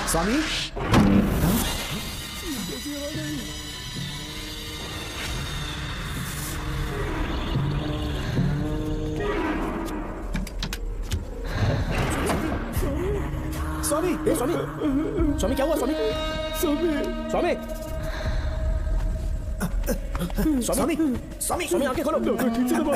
स्वामी स्वामी स्वामी स्वामी क्या हुआ स्वामी स्वामी स्वामी स्वामी स्वामी स्वामी आंखें खोलो ठीक से दबाओ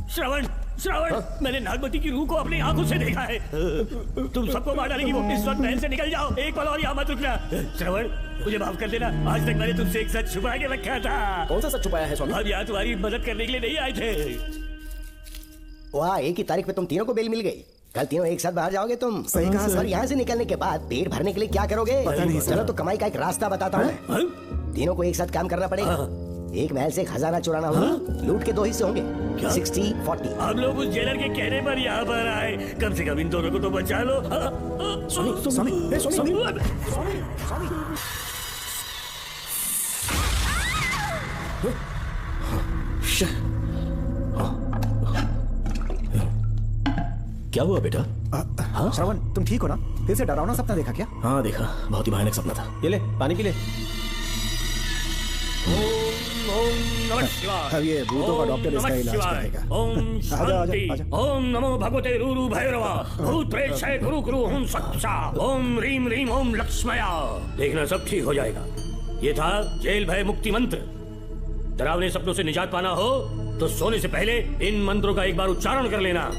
श्रवण श्रवण मैंने नागमती की रूह को अपनी आंखों से देखा है। तुम सबको मार डालेगी वो। इस वक्त महल से निकल जाओ, एक पल और यहाँ मत रुकना। श्रवण मुझे माफ कर देना, आज तक मैंने तुमसे एक सच छुपा के रखा था। कौन सा सच छुपाया है स्वामी? हम यहाँ तुम्हारी मदद करने के लिए नहीं आए थे। वाह, एक ही तारीख पे तुम तीनों को बेल मिल गई। कल तीनों एक साथ बाहर जाओगे तुम? सही कहा सर। यहाँ से निकलने के बाद पेट भरने के लिए क्या करोगे? पता नहीं चलो तो कमाई का एक रास्ता बताता हूँ। तीनों को एक साथ काम करना पड़ेगा। एक महल से खजाना चुराना होगा, लूट के 2 हिस्से होंगे, 60-40। हम लोग उस जेलर के कहने पर यहाँ पर आए, कम से कम इन दोनों को तो बचा लो। स्वामी स्वामी स्वामी क्या हुआ बेटा? हाँ श्रवण, तुम ठीक हो ना? फिर से डरावना सपना देखा क्या? हाँ देखा, बहुत ही भयानक सपना था। ये ले पानी पी ले। अब ये भूतों का डॉक्टर इसका इलाज करेगा। ओम शांति। ओम नमो भगवते रूरू भैरवा भूत प्रेत शय गुरु गुरु ओम सच्चा ओम रीम रीम ओम लक्ष्मया। देखना सब ठीक हो जाएगा। ये था जेल भय मुक्ति मंत्र। डरावने सपनों से निजात पाना हो तो सोने से पहले इन मंत्रों का एक बार उच्चारण कर लेना।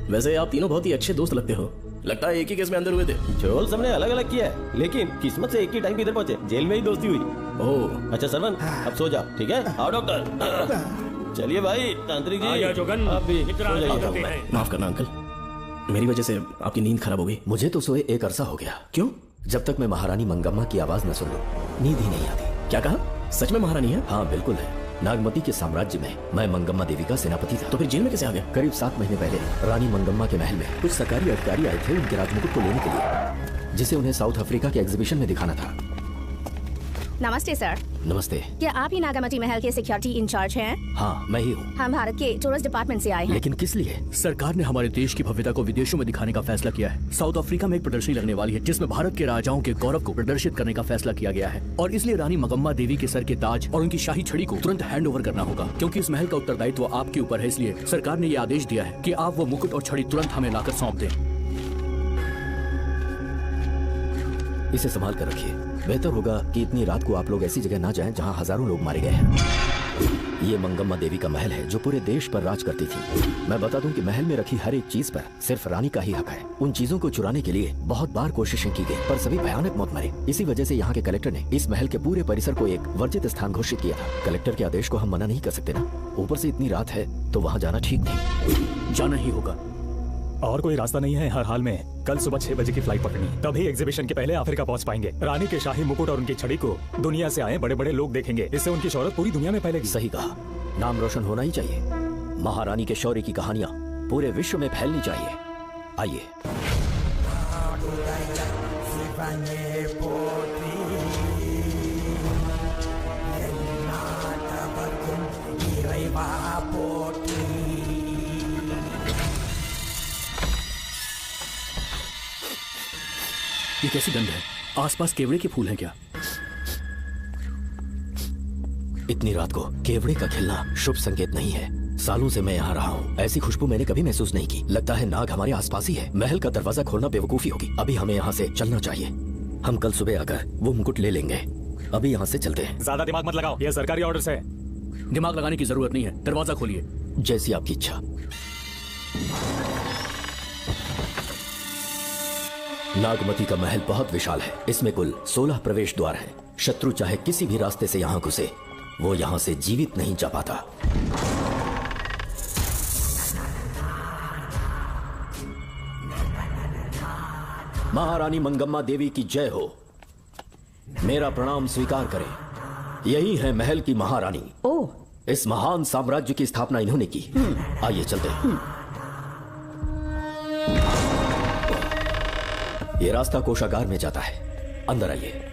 वैसे आप तीनों बहुत ही अच्छे दोस्त लगते हो। लगता है एक ही केस में अंदर हुए थे। चोल सबने अलग अलग किया है, लेकिन किस्मत से एक ही टाइम पे इधर पहुंचे। जेल में ही दोस्ती हुई। ओह अच्छा सरवन, अब सो जाओ, ठीक है? आओ डॉक्टर। चलिए भाई तांत्रिक जी, जोगन आप भी इतना सो आदर जाइए। करते हैं। माफ करना अंकल, मेरी वजह से आपकी नींद खराब हो गई। मुझे तो सोए एक अरसा हो गया। क्यों? जब तक मैं महारानी मंगम्मा की आवाज न सुन लूं, नींद ही नहीं आती। क्या कहा? सच में महारानी है? हाँ बिल्कुल है। नागमती के साम्राज्य में मैं मंगम्मा देवी का सेनापति था। तो फिर जेल में कैसे आ गया? करीब 7 महीने पहले रानी मंगम्मा के महल में कुछ सरकारी अधिकारी आए थे उनके राजमुकुट को लेने के लिए, जिसे उन्हें साउथ अफ्रीका के एग्जीबिशन में दिखाना था। नमस्ते सर। नमस्ते। क्या आप ही नागामती महल के सिक्योरिटी इंचार्ज हैं? हाँ मैं ही हूँ। हम भारत के टूरिस्ट डिपार्टमेंट से आए हैं। लेकिन किस लिए? सरकार ने हमारे देश की भव्यता को विदेशों में दिखाने का फैसला किया है। साउथ अफ्रीका में एक प्रदर्शनी लगने वाली है जिसमें भारत के राजाओं के गौरव को प्रदर्शित करने का फैसला किया गया है, और इसलिए रानी मंगम्मा देवी के सर के ताज और उनकी शाही छड़ी को तुरंत हैंड ओवर करना होगा। क्योंकि इस महल का उत्तरदायित्व आपके ऊपर है, इसलिए सरकार ने ये आदेश दिया है कि आप वो मुकुट और छड़ी तुरंत हमें लाकर सौंप दें। इसे संभाल कर रखिए। बेहतर होगा कि इतनी रात को आप लोग ऐसी जगह ना जाएं जहां हजारों लोग मारे गए हैं। ये मंगम्मा देवी का महल है जो पूरे देश पर राज करती थी। मैं बता दूं कि महल में रखी हर एक चीज पर सिर्फ रानी का ही हक है। उन चीजों को चुराने के लिए बहुत बार कोशिशें की गई, पर सभी भयानक मौत मरे। इसी वजह से यहाँ के कलेक्टर ने इस महल के पूरे परिसर को एक वर्जित स्थान घोषित किया था। कलेक्टर के आदेश को हम मना नहीं कर सकते ना। ऊपर से इतनी रात है तो वहाँ जाना ठीक नहीं। जाना ही होगा। और कोई रास्ता नहीं है हर हाल में। कल सुबह 6 बजे की फ्लाइट पकड़नी, तभी एग्जीबिशन के पहले अफ्रीका पहुंच पाएंगे। रानी के शाही मुकुट और उनकी छड़ी को दुनिया से आए बड़े बड़े लोग देखेंगे। इससे उनकी शौहरत पूरी दुनिया में फैलेगी। सही कहा, नाम रोशन होना ही चाहिए। महारानी के शौर्य की कहानियां पूरे विश्व में फैलनी चाहिए। आइए। ये कैसी गंध है? आसपास केवड़े के फूल हैं क्या? इतनी रात को केवड़े का खिलना शुभ संकेत नहीं है। सालों से मैं यहाँ रहा हूँ, ऐसी खुशबू मैंने कभी महसूस नहीं की। लगता है नाग हमारे आसपास ही है। महल का दरवाजा खोलना बेवकूफी होगी। अभी हमें यहाँ से चलना चाहिए। हम कल सुबह आकर वो मुकुट ले लेंगे। अभी यहाँ से चलते हैं। ज्यादा दिमाग मत लगाओ, ये सरकारी ऑर्डर है। दिमाग लगाने की जरूरत नहीं है, दरवाजा खोलिए। जैसी आपकी इच्छा। नागमती का महल बहुत विशाल है। इसमें कुल 16 प्रवेश द्वार हैं। शत्रु चाहे किसी भी रास्ते से यहाँ घुसे, वो यहाँ से जीवित नहीं जा पाता। महारानी मंगम्मा देवी की जय हो। मेरा प्रणाम स्वीकार करें। यही है महल की महारानी। ओह, इस महान साम्राज्य की स्थापना इन्होंने की। आइए चलते हैं। ये रास्ता कोषागार में जाता है। अंदर आइए।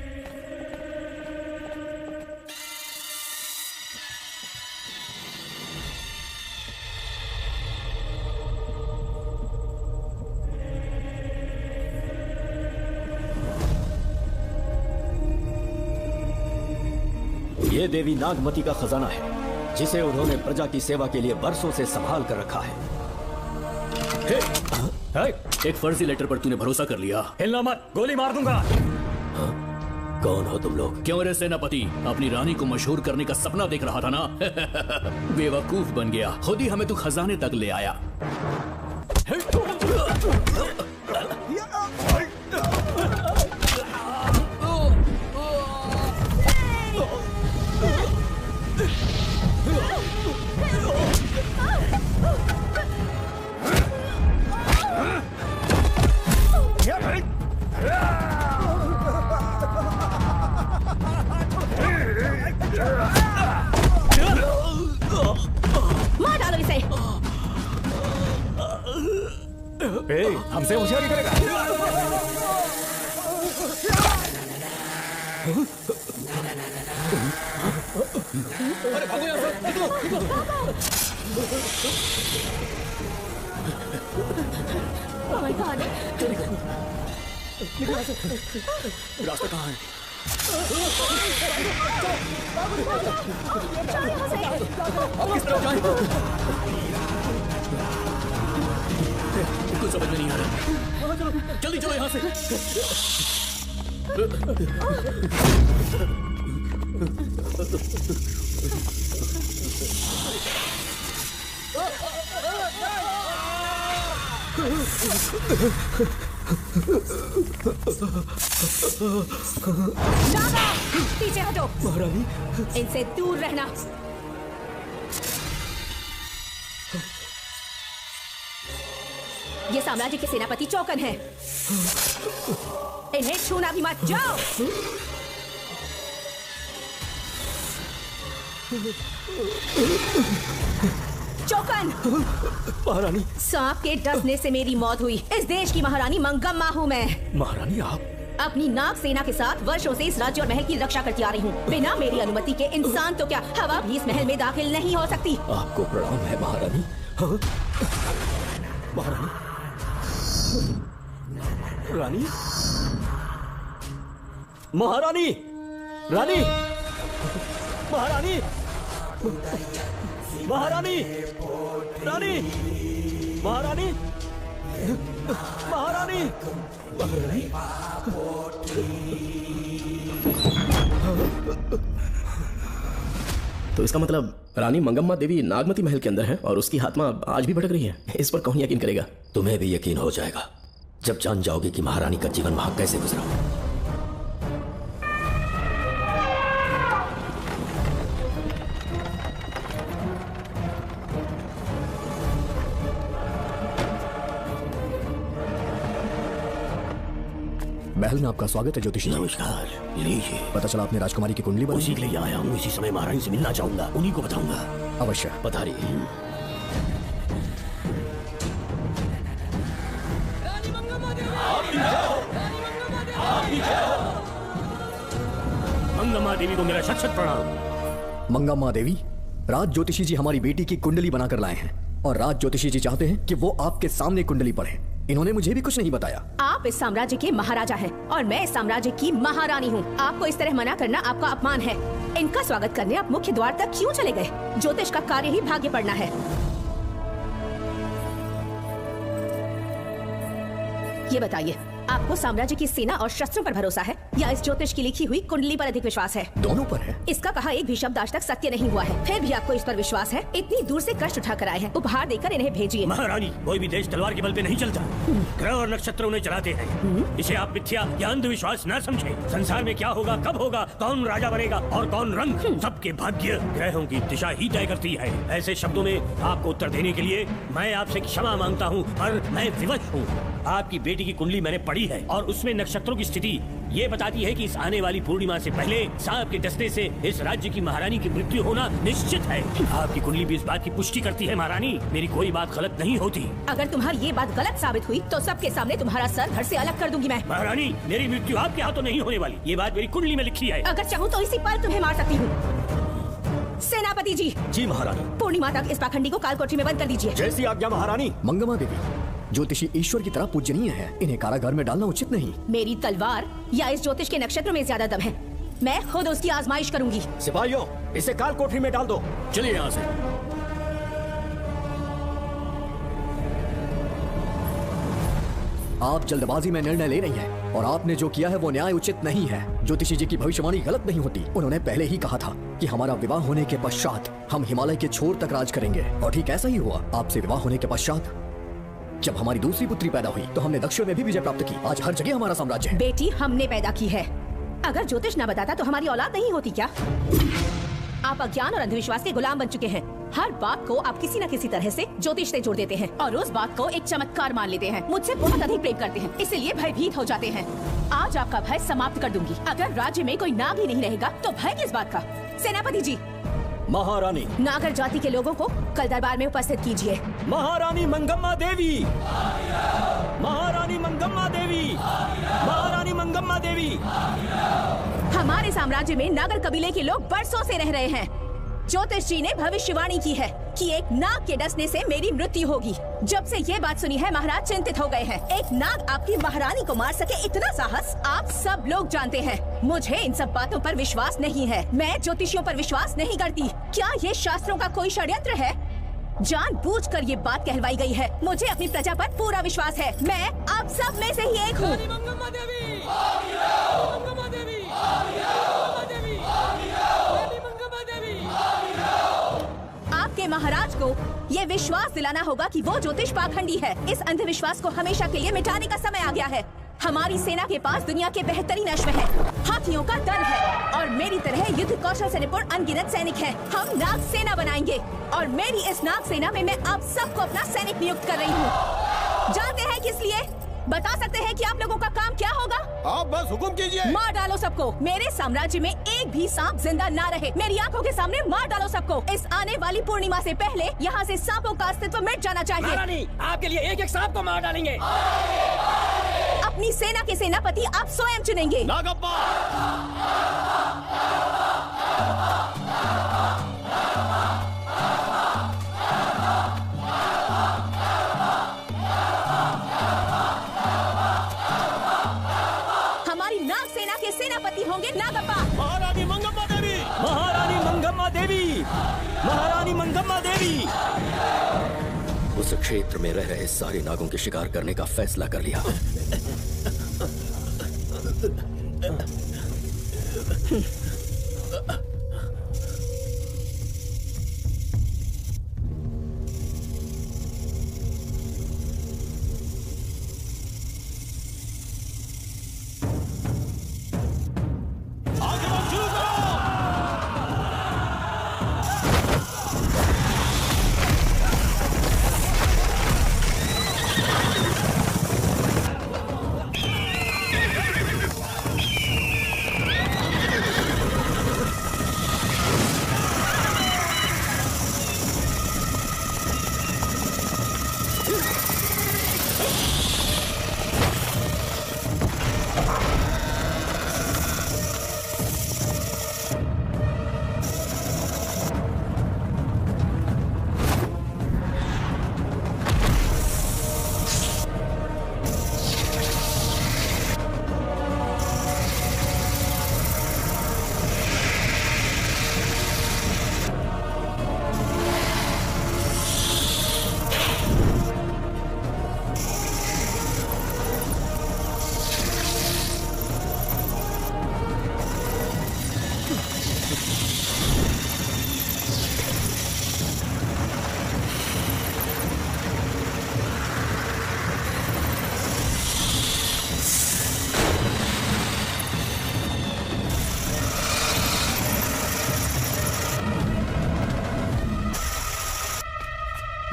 ये देवी नागमती का खजाना है, जिसे उन्होंने प्रजा की सेवा के लिए बरसों से संभाल कर रखा है। एक फर्जी लेटर पर तूने भरोसा कर लिया। हिलना मत, गोली मार दूंगा। कौन हो तुम लोग? क्यों रे सेनापति, अपनी रानी को मशहूर करने का सपना देख रहा था ना? बेवकूफ बन गया। खुद ही हमें तू खजाने तक ले आया। मार डालो इसे। हमसे होशियारी करेगा। अरे भागो यहाँ से, निकलो, निकलो। Oh my God! रास्ता कहाँ है? अब किस तरफ जाएं? कुछ समझ में नहीं आ रहा। जल्दी चलो यहाँ से। नागा, पीछे हटो। महारानी, इनसे दूर रहना। ये साम्राज्य के सेनापति चौकन हैं। इन्हें छूना भी मत। जाओ। चौकन। महारानी, सांप के डसने से मेरी मौत हुई। इस देश की महारानी मंगम्मा हूँ मैं। महारानी आप अपनी नाग सेना के साथ वर्षों से इस राज्य और महल की रक्षा करती आ रही हूँ। बिना मेरी अनुमति के इंसान तो क्या, हवा भी इस महल में दाखिल नहीं हो सकती। आपको प्रणाम है महारानी। हाँ? महारानी, रानी, महारानी, रानी, महारानी, महारानी, रानी, महारानी, महारानी, महारानी। तो इसका मतलब रानी मंगम्मा देवी नागमती महल के अंदर है और उसकी आत्मा आज भी भटक रही है। इस पर कौन यकीन करेगा? तुम्हें भी यकीन हो जाएगा जब जान जाओगे कि महारानी का जीवन वहां कैसे गुजरा। महल में आपका स्वागत है ज्योतिषी। नमस्कार, लीजिए। पता चला आपने राजकुमारी की कुंडली उसी के लिए आया हूँ। इसी समय महारानी से मिलना चाहूंगा, उन्हीं को बताऊंगा। अवश्य पधारिए। मंगम्मा देवी को मेरा शत शत प्रणाम। मंगम्मा देवी, राज ज्योतिषी जी हमारी बेटी की कुंडली बनाकर लाए हैं और राज ज्योतिषी जी चाहते हैं कि वो आपके सामने कुंडली पढ़े। इन्होंने मुझे भी कुछ नहीं बताया। आप इस साम्राज्य के महाराजा हैं और मैं इस साम्राज्य की महारानी हूँ। आपको इस तरह मना करना आपका अपमान है। इनका स्वागत करने आप मुख्य द्वार तक क्यों चले गए? ज्योतिष का कार्य ही भाग्य पड़ना है। ये बताइए, आपको साम्राज्य की सेना और शस्त्रों पर भरोसा है या इस ज्योतिष की लिखी हुई कुंडली पर अधिक विश्वास है? दोनों पर है। इसका कहा एक भी शब्द आज तक सत्य नहीं हुआ है, फिर भी आपको इस पर विश्वास है? इतनी दूर से कष्ट उठा कर आए हैं, उपहार देकर इन्हें भेजिए। महारानी, कोई भी देश तलवार के बल पे नहीं चलता, ग्रह और नक्षत्र उन्हें चलाते हैं। इसे आप मिथ्या या अंधविश्वास न समझे। संसार में क्या होगा, कब होगा, कौन राजा बनेगा और कौन रंग, सबके भाग्य ग्रहों की दिशा ही तय करती है। ऐसे शब्दों में आपको उत्तर देने के लिए मैं आपसे क्षमा मांगता हूँ, पर मैं विवश हूँ। आपकी बेटी की कुंडली मैंने पढ़ी है और उसमें नक्षत्रों की स्थिति ये बताती है कि इस आने वाली पूर्णिमा से पहले सांप के डसने से इस राज्य की महारानी की मृत्यु होना निश्चित है। आपकी कुंडली भी इस बात की पुष्टि करती है। महारानी, मेरी कोई बात गलत नहीं होती। अगर तुम्हारी ये बात गलत साबित हुई तो सबके सामने तुम्हारा सर घर से अलग कर दूंगी मैं। महारानी, मेरी मृत्यु आपके हाथों नहीं होने वाली, ये बात मेरी कुंडली में लिखी है। अगर चाहूँ तो इसी पल तुम्हें मार सकती हूँ। सेनापति जी। जी महारानी। पूर्णिमा तक इस पाखंडी को कालकोठरी में बंद कर दीजिए। जैसी आज्ञा महारानी। मंगमा देवी, ज्योतिषी ईश्वर की तरह पूजनीय है, इन्हें कारागार में डालना उचित नहीं। मेरी तलवार या इस ज्योतिष के नक्षत्र में ज्यादा दम है, मैं खुद उसकी आजमाइश करूंगी। सिपाहियों, इसे काल कोठरी में डाल दो। चलिए यहाँ से। आप जल्दबाजी में निर्णय ले रही हैं और आपने जो किया है वो न्याय उचित नहीं है। ज्योतिषी जी की भविष्यवाणी गलत नहीं होती। उन्होंने पहले ही कहा था कि हमारा विवाह होने के पश्चात हम हिमालय के छोर तक राज करेंगे, और ठीक ऐसा ही हुआ। आपसे विवाह होने के पश्चात जब हमारी दूसरी पुत्री पैदा हुई तो हमने दक्षिण में भी विजय प्राप्त की। आज हर जगह हमारा साम्राज्य है। बेटी हमने पैदा की है। अगर ज्योतिष न बताता तो हमारी औलाद नहीं होती क्या? आप अज्ञान और अंधविश्वास के गुलाम बन चुके हैं। हर बात को आप किसी न किसी तरह से ज्योतिष से जोड़ देते हैं और उस बात को एक चमत्कार मान लेते हैं। मुझसे बहुत अधिक प्रेम करते हैं, इसलिए भयभीत हो जाते हैं। आज आपका भय समाप्त कर दूंगी। अगर राज्य में कोई नाग ही नहीं रहेगा तो भय किस बात का? सेनापति जी। महारानी। नागर जाति के लोगों को कल दरबार में उपस्थित कीजिए। महारानी मंगम्मा देवी। महारानी मंगम्मा देवी। महारानी मंगम्मा देवी। हमारे साम्राज्य में नागर कबीले के लोग बरसों से रह रहे हैं। ज्योतिष जी ने भविष्यवाणी की है कि एक नाग के डसने से मेरी मृत्यु होगी। जब से ये बात सुनी है महाराज चिंतित हो गए हैं। एक नाग आपकी महारानी को मार सके, इतना साहस आप सब लोग जानते हैं। मुझे इन सब बातों पर विश्वास नहीं है। मैं ज्योतिषियों पर विश्वास नहीं करती। क्या ये शास्त्रों का कोई षड्यंत्र है? जानबूझकर ये बात कहलवाई गई है। मुझे अपनी प्रजा पर पूरा विश्वास है। मैं आप सब में से ही एक हूँ। आपके महाराज को ये विश्वास दिलाना होगा कि वो ज्योतिष पाखंडी है। इस अंधविश्वास को हमेशा के लिए मिटाने का समय आ गया है। हमारी सेना के पास दुनिया के बेहतरीन अश्व है, हाथियों का दल है और मेरी तरह युद्ध कौशल से निपुण अनगिनत सैनिक हैं। हम नाग सेना बनाएंगे और मेरी इस नाग सेना में मैं आप सबको अपना सैनिक नियुक्त कर रही हूँ। जानते हैं किस लिए? बता सकते हैं कि आप लोगों का काम क्या होगा? आप बस हुक्म कीजिए। मार डालो सबको। मेरे साम्राज्य में एक भी सांप जिंदा ना रहे। मेरी आंखों के सामने मार डालो सबको। इस आने वाली पूर्णिमा से पहले यहाँ से सांपों का अस्तित्व मिट जाना चाहिए। महारानी, आपके लिए एक एक सांप को मार डालेंगे। अपनी सेना के सेनापति आप स्वयं चुनेंगे। नागप्पा। हमारी नाग सेना के सेनापति होंगे नागप्पा। महारानी मंगम्मा देवी। महारानी मंगम्मा देवी। महारानी मंगम्मा देवी। उस क्षेत्र में रह रहे सारे नागों के शिकार करने का फैसला कर लिया।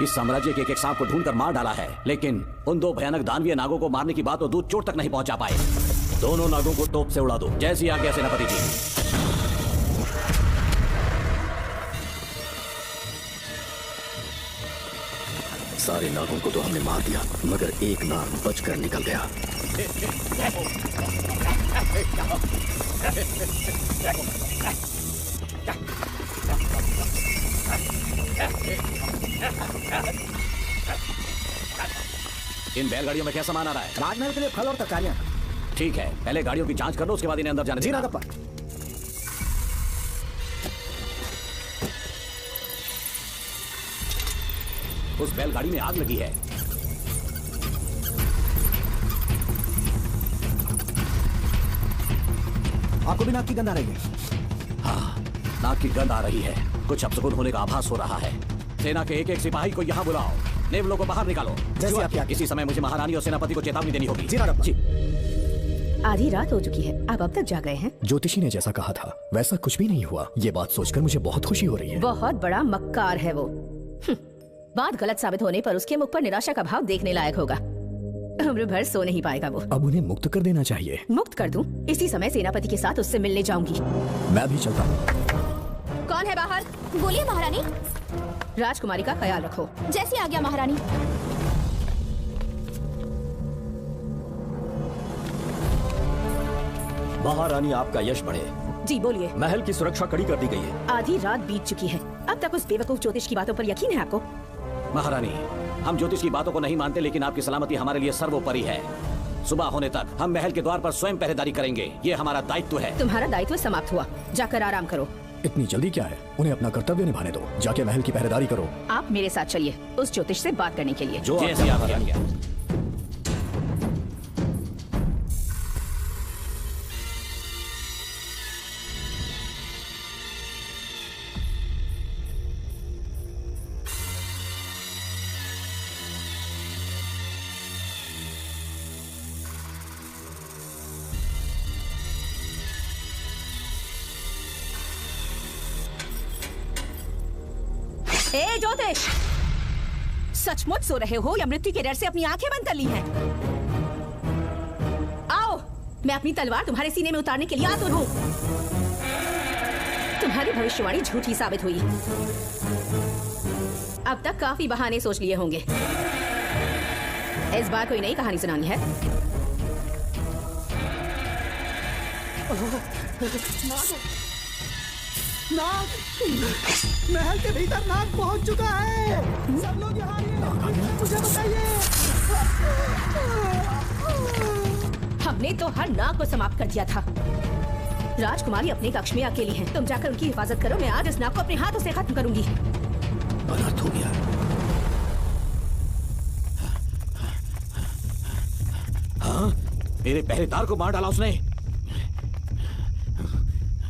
इस साम्राज्य के एक सांप को ढूंढकर मार डाला है, लेकिन उन 2 भयानक दानवीय नागों को मारने की बात तो दूध चोट तक नहीं पहुंचा पाए। दोनों नागों को तोप से उड़ा दो। जैसी आज्ञा सेनापति जी। सारे नागों को तो हमने मार दिया, मगर एक नाग बचकर निकल गया। इन बैलगाड़ियों में क्या सामान आ रहा है? राजमहल के लिए फल और तरकारियां। ठीक है, पहले गाड़ियों की जांच कर लो, उसके बाद इन्हें अंदर जाने जी देना। नागप्पा। उस बैलगाड़ी में आग लगी है। आपको भी नाक की गंध आ रही है? हाँ, नाक की गंध आ रही है। कुछ अपशकुन होने का आभास हो रहा है। सेना के एक सिपाही को यहाँ बुलाओ, नेवलों को बाहर निकालो। जैसे आप क्या? इसी समय मुझे महारानी और सेनापति को चेतावनी देनी होगी। जी नागप्पा। जी। आधी रात हो चुकी है, आप अब तक जाग गए हैं। ज्योतिषी ने जैसा कहा था वैसा कुछ भी नहीं हुआ। ये बात सोचकर मुझे बहुत खुशी हो रही है। बहुत बड़ा मक्कार है वो। बात गलत साबित होने पर उसके मुख पर निराशा का भाव देखने लायक होगा। उम्र भर सो नहीं पाएगा वो। अब उन्हें मुक्त कर देना चाहिए। मुक्त कर दूं? इसी समय सेनापति के साथ उससे मिलने जाऊंगी। मैं भी चलता हूँ। कौन है बाहर? बोलिए महारानी। राजकुमारी का ख्याल रखो। जैसी आज्ञा महारानी। महारानी आपका यश बढ़े। जी बोलिए। महल की सुरक्षा कड़ी कर दी गई है। आधी रात बीत चुकी है, अब तक उस बेवकूफ ज्योतिष की बातों पर यकीन है आपको? महारानी, हम ज्योतिष की बातों को नहीं मानते, लेकिन आपकी सलामती हमारे लिए सर्वोपरि है। सुबह होने तक हम महल के द्वार पर स्वयं पहरेदारी करेंगे, ये हमारा दायित्व है। तुम्हारा दायित्व समाप्त हुआ, जाकर आराम करो। इतनी जल्दी क्या है? उन्हें अपना कर्तव्य निभाने दो। जाके महल की पहरेदारी करो। आप मेरे साथ चलिए उस ज्योतिष से बात करने के लिए। जो जैसी आज्ञा। ए ज्योतिष, सचमुच सो रहे हो या मृत्यु के डर से अपनी आंखें बंद कर ली हैं? आओ, मैं अपनी तलवार तुम्हारे सीने में उतारने के लिए आतुर हूँ। तुम्हारी भविष्यवाणी झूठी साबित हुई। अब तक काफी बहाने सोच लिए होंगे। इस बार कोई नई कहानी सुनानी है? नाग! महल के भीतर नाग पहुंच चुका है। सब लोग यहाँ आइए, मुझे बताइए। हमने तो हर नाग को समाप्त कर दिया था। राजकुमारी अपने कक्ष में अकेली है, तुम जाकर उनकी हिफाजत करो। मैं आज इस नाग को अपने हाथों से खत्म करूंगी। अनर्थ हो गया। हाँ, मेरे पहरेदार को मार डाला उसने।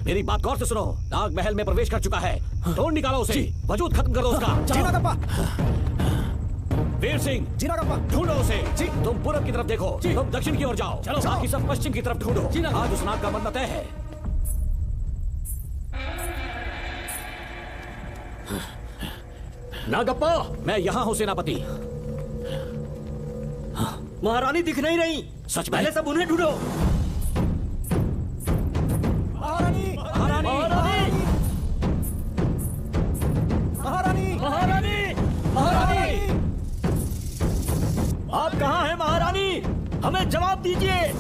मेरी बात गौर से सुनो, नाग महल में प्रवेश कर चुका है। ढूंढ निकालो उसे, वजूद खत्म करो उसका। जी नागप्पा। वीर सिंह, जी नागप्पा। ढूंढो उसे। तुम पूरब की तरफ देखो, तुम दक्षिण की ओर जाओ। बाकी सब पश्चिम की तरफ ढूंढो। आज उस नाग का मरना तय है। नागप्पा, मैं यहाँ हूँ सेनापति। महारानी दिख नहीं रही। सच में? पहले सब उन्हें ढूंढो। महारानी! महारानी! महारानी! महारानी! महारानी! आप कहाँ हैं महारानी? हमें जवाब दीजिए।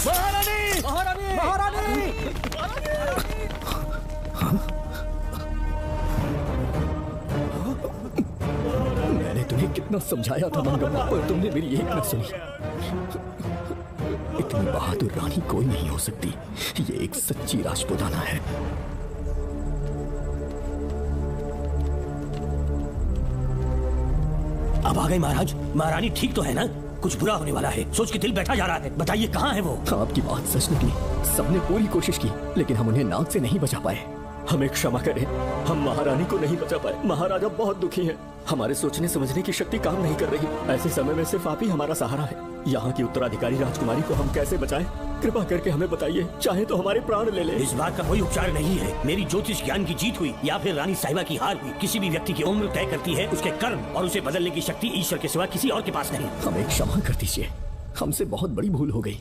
महारानी! महारानी! महारानी! मैंने तुम्हें कितना समझाया था मंगम्मा, पर तुमने मेरी एक न सुनी। इतनी बहादुर रानी कोई नहीं हो सकती। ये एक सच्ची राजपुताना है। अब आ गए महाराज। महारानी ठीक तो है ना? कुछ बुरा होने वाला है, सोच के दिल बैठा जा रहा है। बताइए कहाँ है वो? आपकी बात सच निकली। सबने पूरी कोशिश की, लेकिन हम उन्हें नाग से नहीं बचा पाए। हमें क्षमा करें, हम महारानी को नहीं बचा पाए। महाराजा बहुत दुखी हैं। हमारे सोचने समझने की शक्ति काम नहीं कर रही। ऐसे समय में सिर्फ आप ही हमारा सहारा है। यहाँ की उत्तराधिकारी राजकुमारी को हम कैसे बचाएं? कृपा करके हमें बताइए, चाहे तो हमारे प्राण ले ले। इस बात का कोई उपचार नहीं है। मेरी ज्योतिष ज्ञान की जीत हुई या फिर रानी साहिबा की हार हुई। किसी भी व्यक्ति की उम्र तय करती है उसके कर्म, और उसे बदलने की शक्ति ईश्वर के सिवा किसी और के पास नहीं। हमें क्षमा कर दीजिए, हमसे बहुत बड़ी भूल हो गई।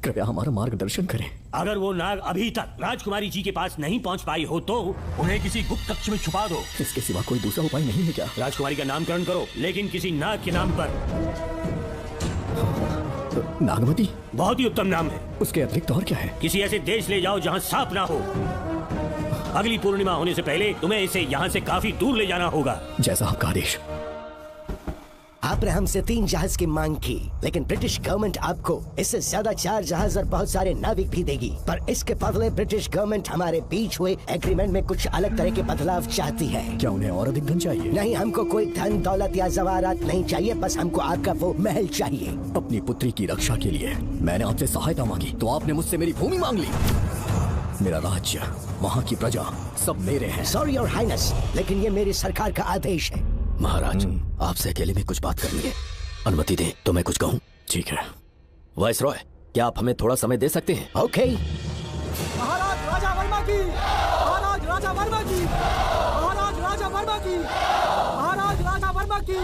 कृपया हमारा मार्गदर्शन करें। अगर वो नाग अभी तक राजकुमारी जी के पास नहीं पहुंच पाई हो तो उन्हें किसी गुप्त कक्ष में छुपा दो। इसके सिवा कोई दूसरा उपाय नहीं है क्या? राजकुमारी का नामकरण करो, लेकिन किसी नाग के नाम पर। नागमती बहुत ही उत्तम नाम है। उसके अतिरिक्त और क्या है? किसी ऐसे देश ले जाओ जहाँ सांप ना हो। अगली पूर्णिमा होने से पहले तुम्हें इसे यहाँ से काफी दूर ले जाना होगा। जैसा आपका आदेश। आपने हमसे 3 जहाज की मांग की, लेकिन ब्रिटिश गवर्नमेंट आपको इससे ज्यादा 4 जहाज और बहुत सारे नाविक भी देगी। पर इसके बदले ब्रिटिश गवर्नमेंट हमारे बीच हुए एग्रीमेंट में कुछ अलग तरह के बदलाव चाहती है। क्या उन्हें और अधिक धन चाहिए? नहीं, हमको कोई धन दौलत या जवाहरात नहीं चाहिए, बस हमको आपका वो महल चाहिए। अपनी पुत्री की रक्षा के लिए मैंने आपसे सहायता मांगी तो आपने मुझसे मेरी भूमि मांग ली। मेरा राज्य, वहाँ की प्रजा सब मेरे हैं। सॉरी योर हाइनेस, लेकिन ये मेरी सरकार का आदेश है। महाराज, आपसे अकेले में कुछ बात करनी है। अनुमति दें तो मैं कुछ कहूँ? ठीक है। वाइसरॉय, क्या आप हमें थोड़ा समय दे सकते हैं? ओके। महाराज राजा वर्मा की, महाराज राजा वर्मा की, महाराज राजा वर्मा की, महाराज राजा वर्मा की।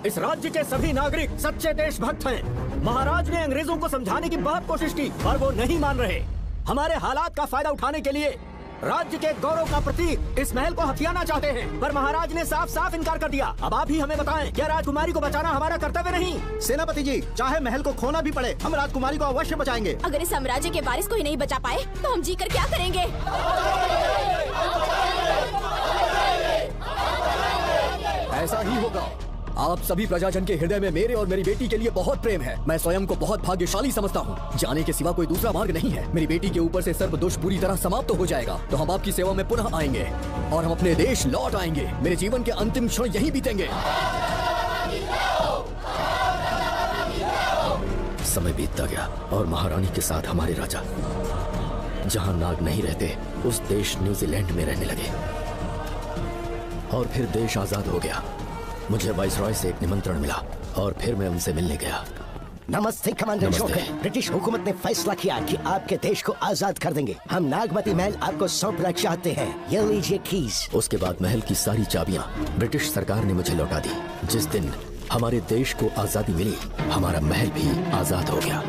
इस राज्य के सभी नागरिक सच्चे देशभक्त हैं। महाराज ने अंग्रेजों को समझाने की बहुत कोशिश की, पर वो नहीं मान रहे। हमारे हालात का फायदा उठाने के लिए राज्य के गौरव का प्रतीक इस महल को हथियाना चाहते हैं, पर महाराज ने साफ साफ इनकार कर दिया। अब आप ही हमें बताएं, क्या राजकुमारी को बचाना हमारा कर्तव्य नहीं? सेनापति जी, चाहे महल को खोना भी पड़े, हम राजकुमारी को अवश्य बचाएंगे। अगर इस साम्राज्य के वारिस को ही नहीं बचा पाए तो हम जीकर क्या करेंगे? ऐसा ही होगा। आप सभी प्रजाजन के हृदय में मेरे और मेरी बेटी के लिए बहुत प्रेम है। मैं स्वयं को बहुत भाग्यशाली समझता हूँ। जाने के सिवा कोई दूसरा मार्ग नहीं है। मेरी बेटी के ऊपर से सर्व दोष पूरी तरह समाप्त हो जाएगा तो हम आपकी सेवा में पुनः आएंगे और हम अपने देश लौट आएंगे। मेरे जीवन के अंतिम क्षण यहीं बीतेंगे। समय बीतता गया और महारानी के साथ हमारे राजा, जहाँ नाग नहीं रहते उस देश न्यूजीलैंड में रहने लगे और फिर देश आजाद हो गया। मुझे वाइसरॉय से एक निमंत्रण मिला और फिर मैं उनसे मिलने गया। नमस्ते कमांडर जोकर। ब्रिटिश हुकूमत ने फैसला किया कि आपके देश को आजाद कर देंगे। हम नागमती महल आपको सौंपना चाहते हैं। ये लीजिए कीज। उसके बाद महल की सारी चाबियां ब्रिटिश सरकार ने मुझे लौटा दी। जिस दिन हमारे देश को आजादी मिली, हमारा महल भी आजाद हो गया।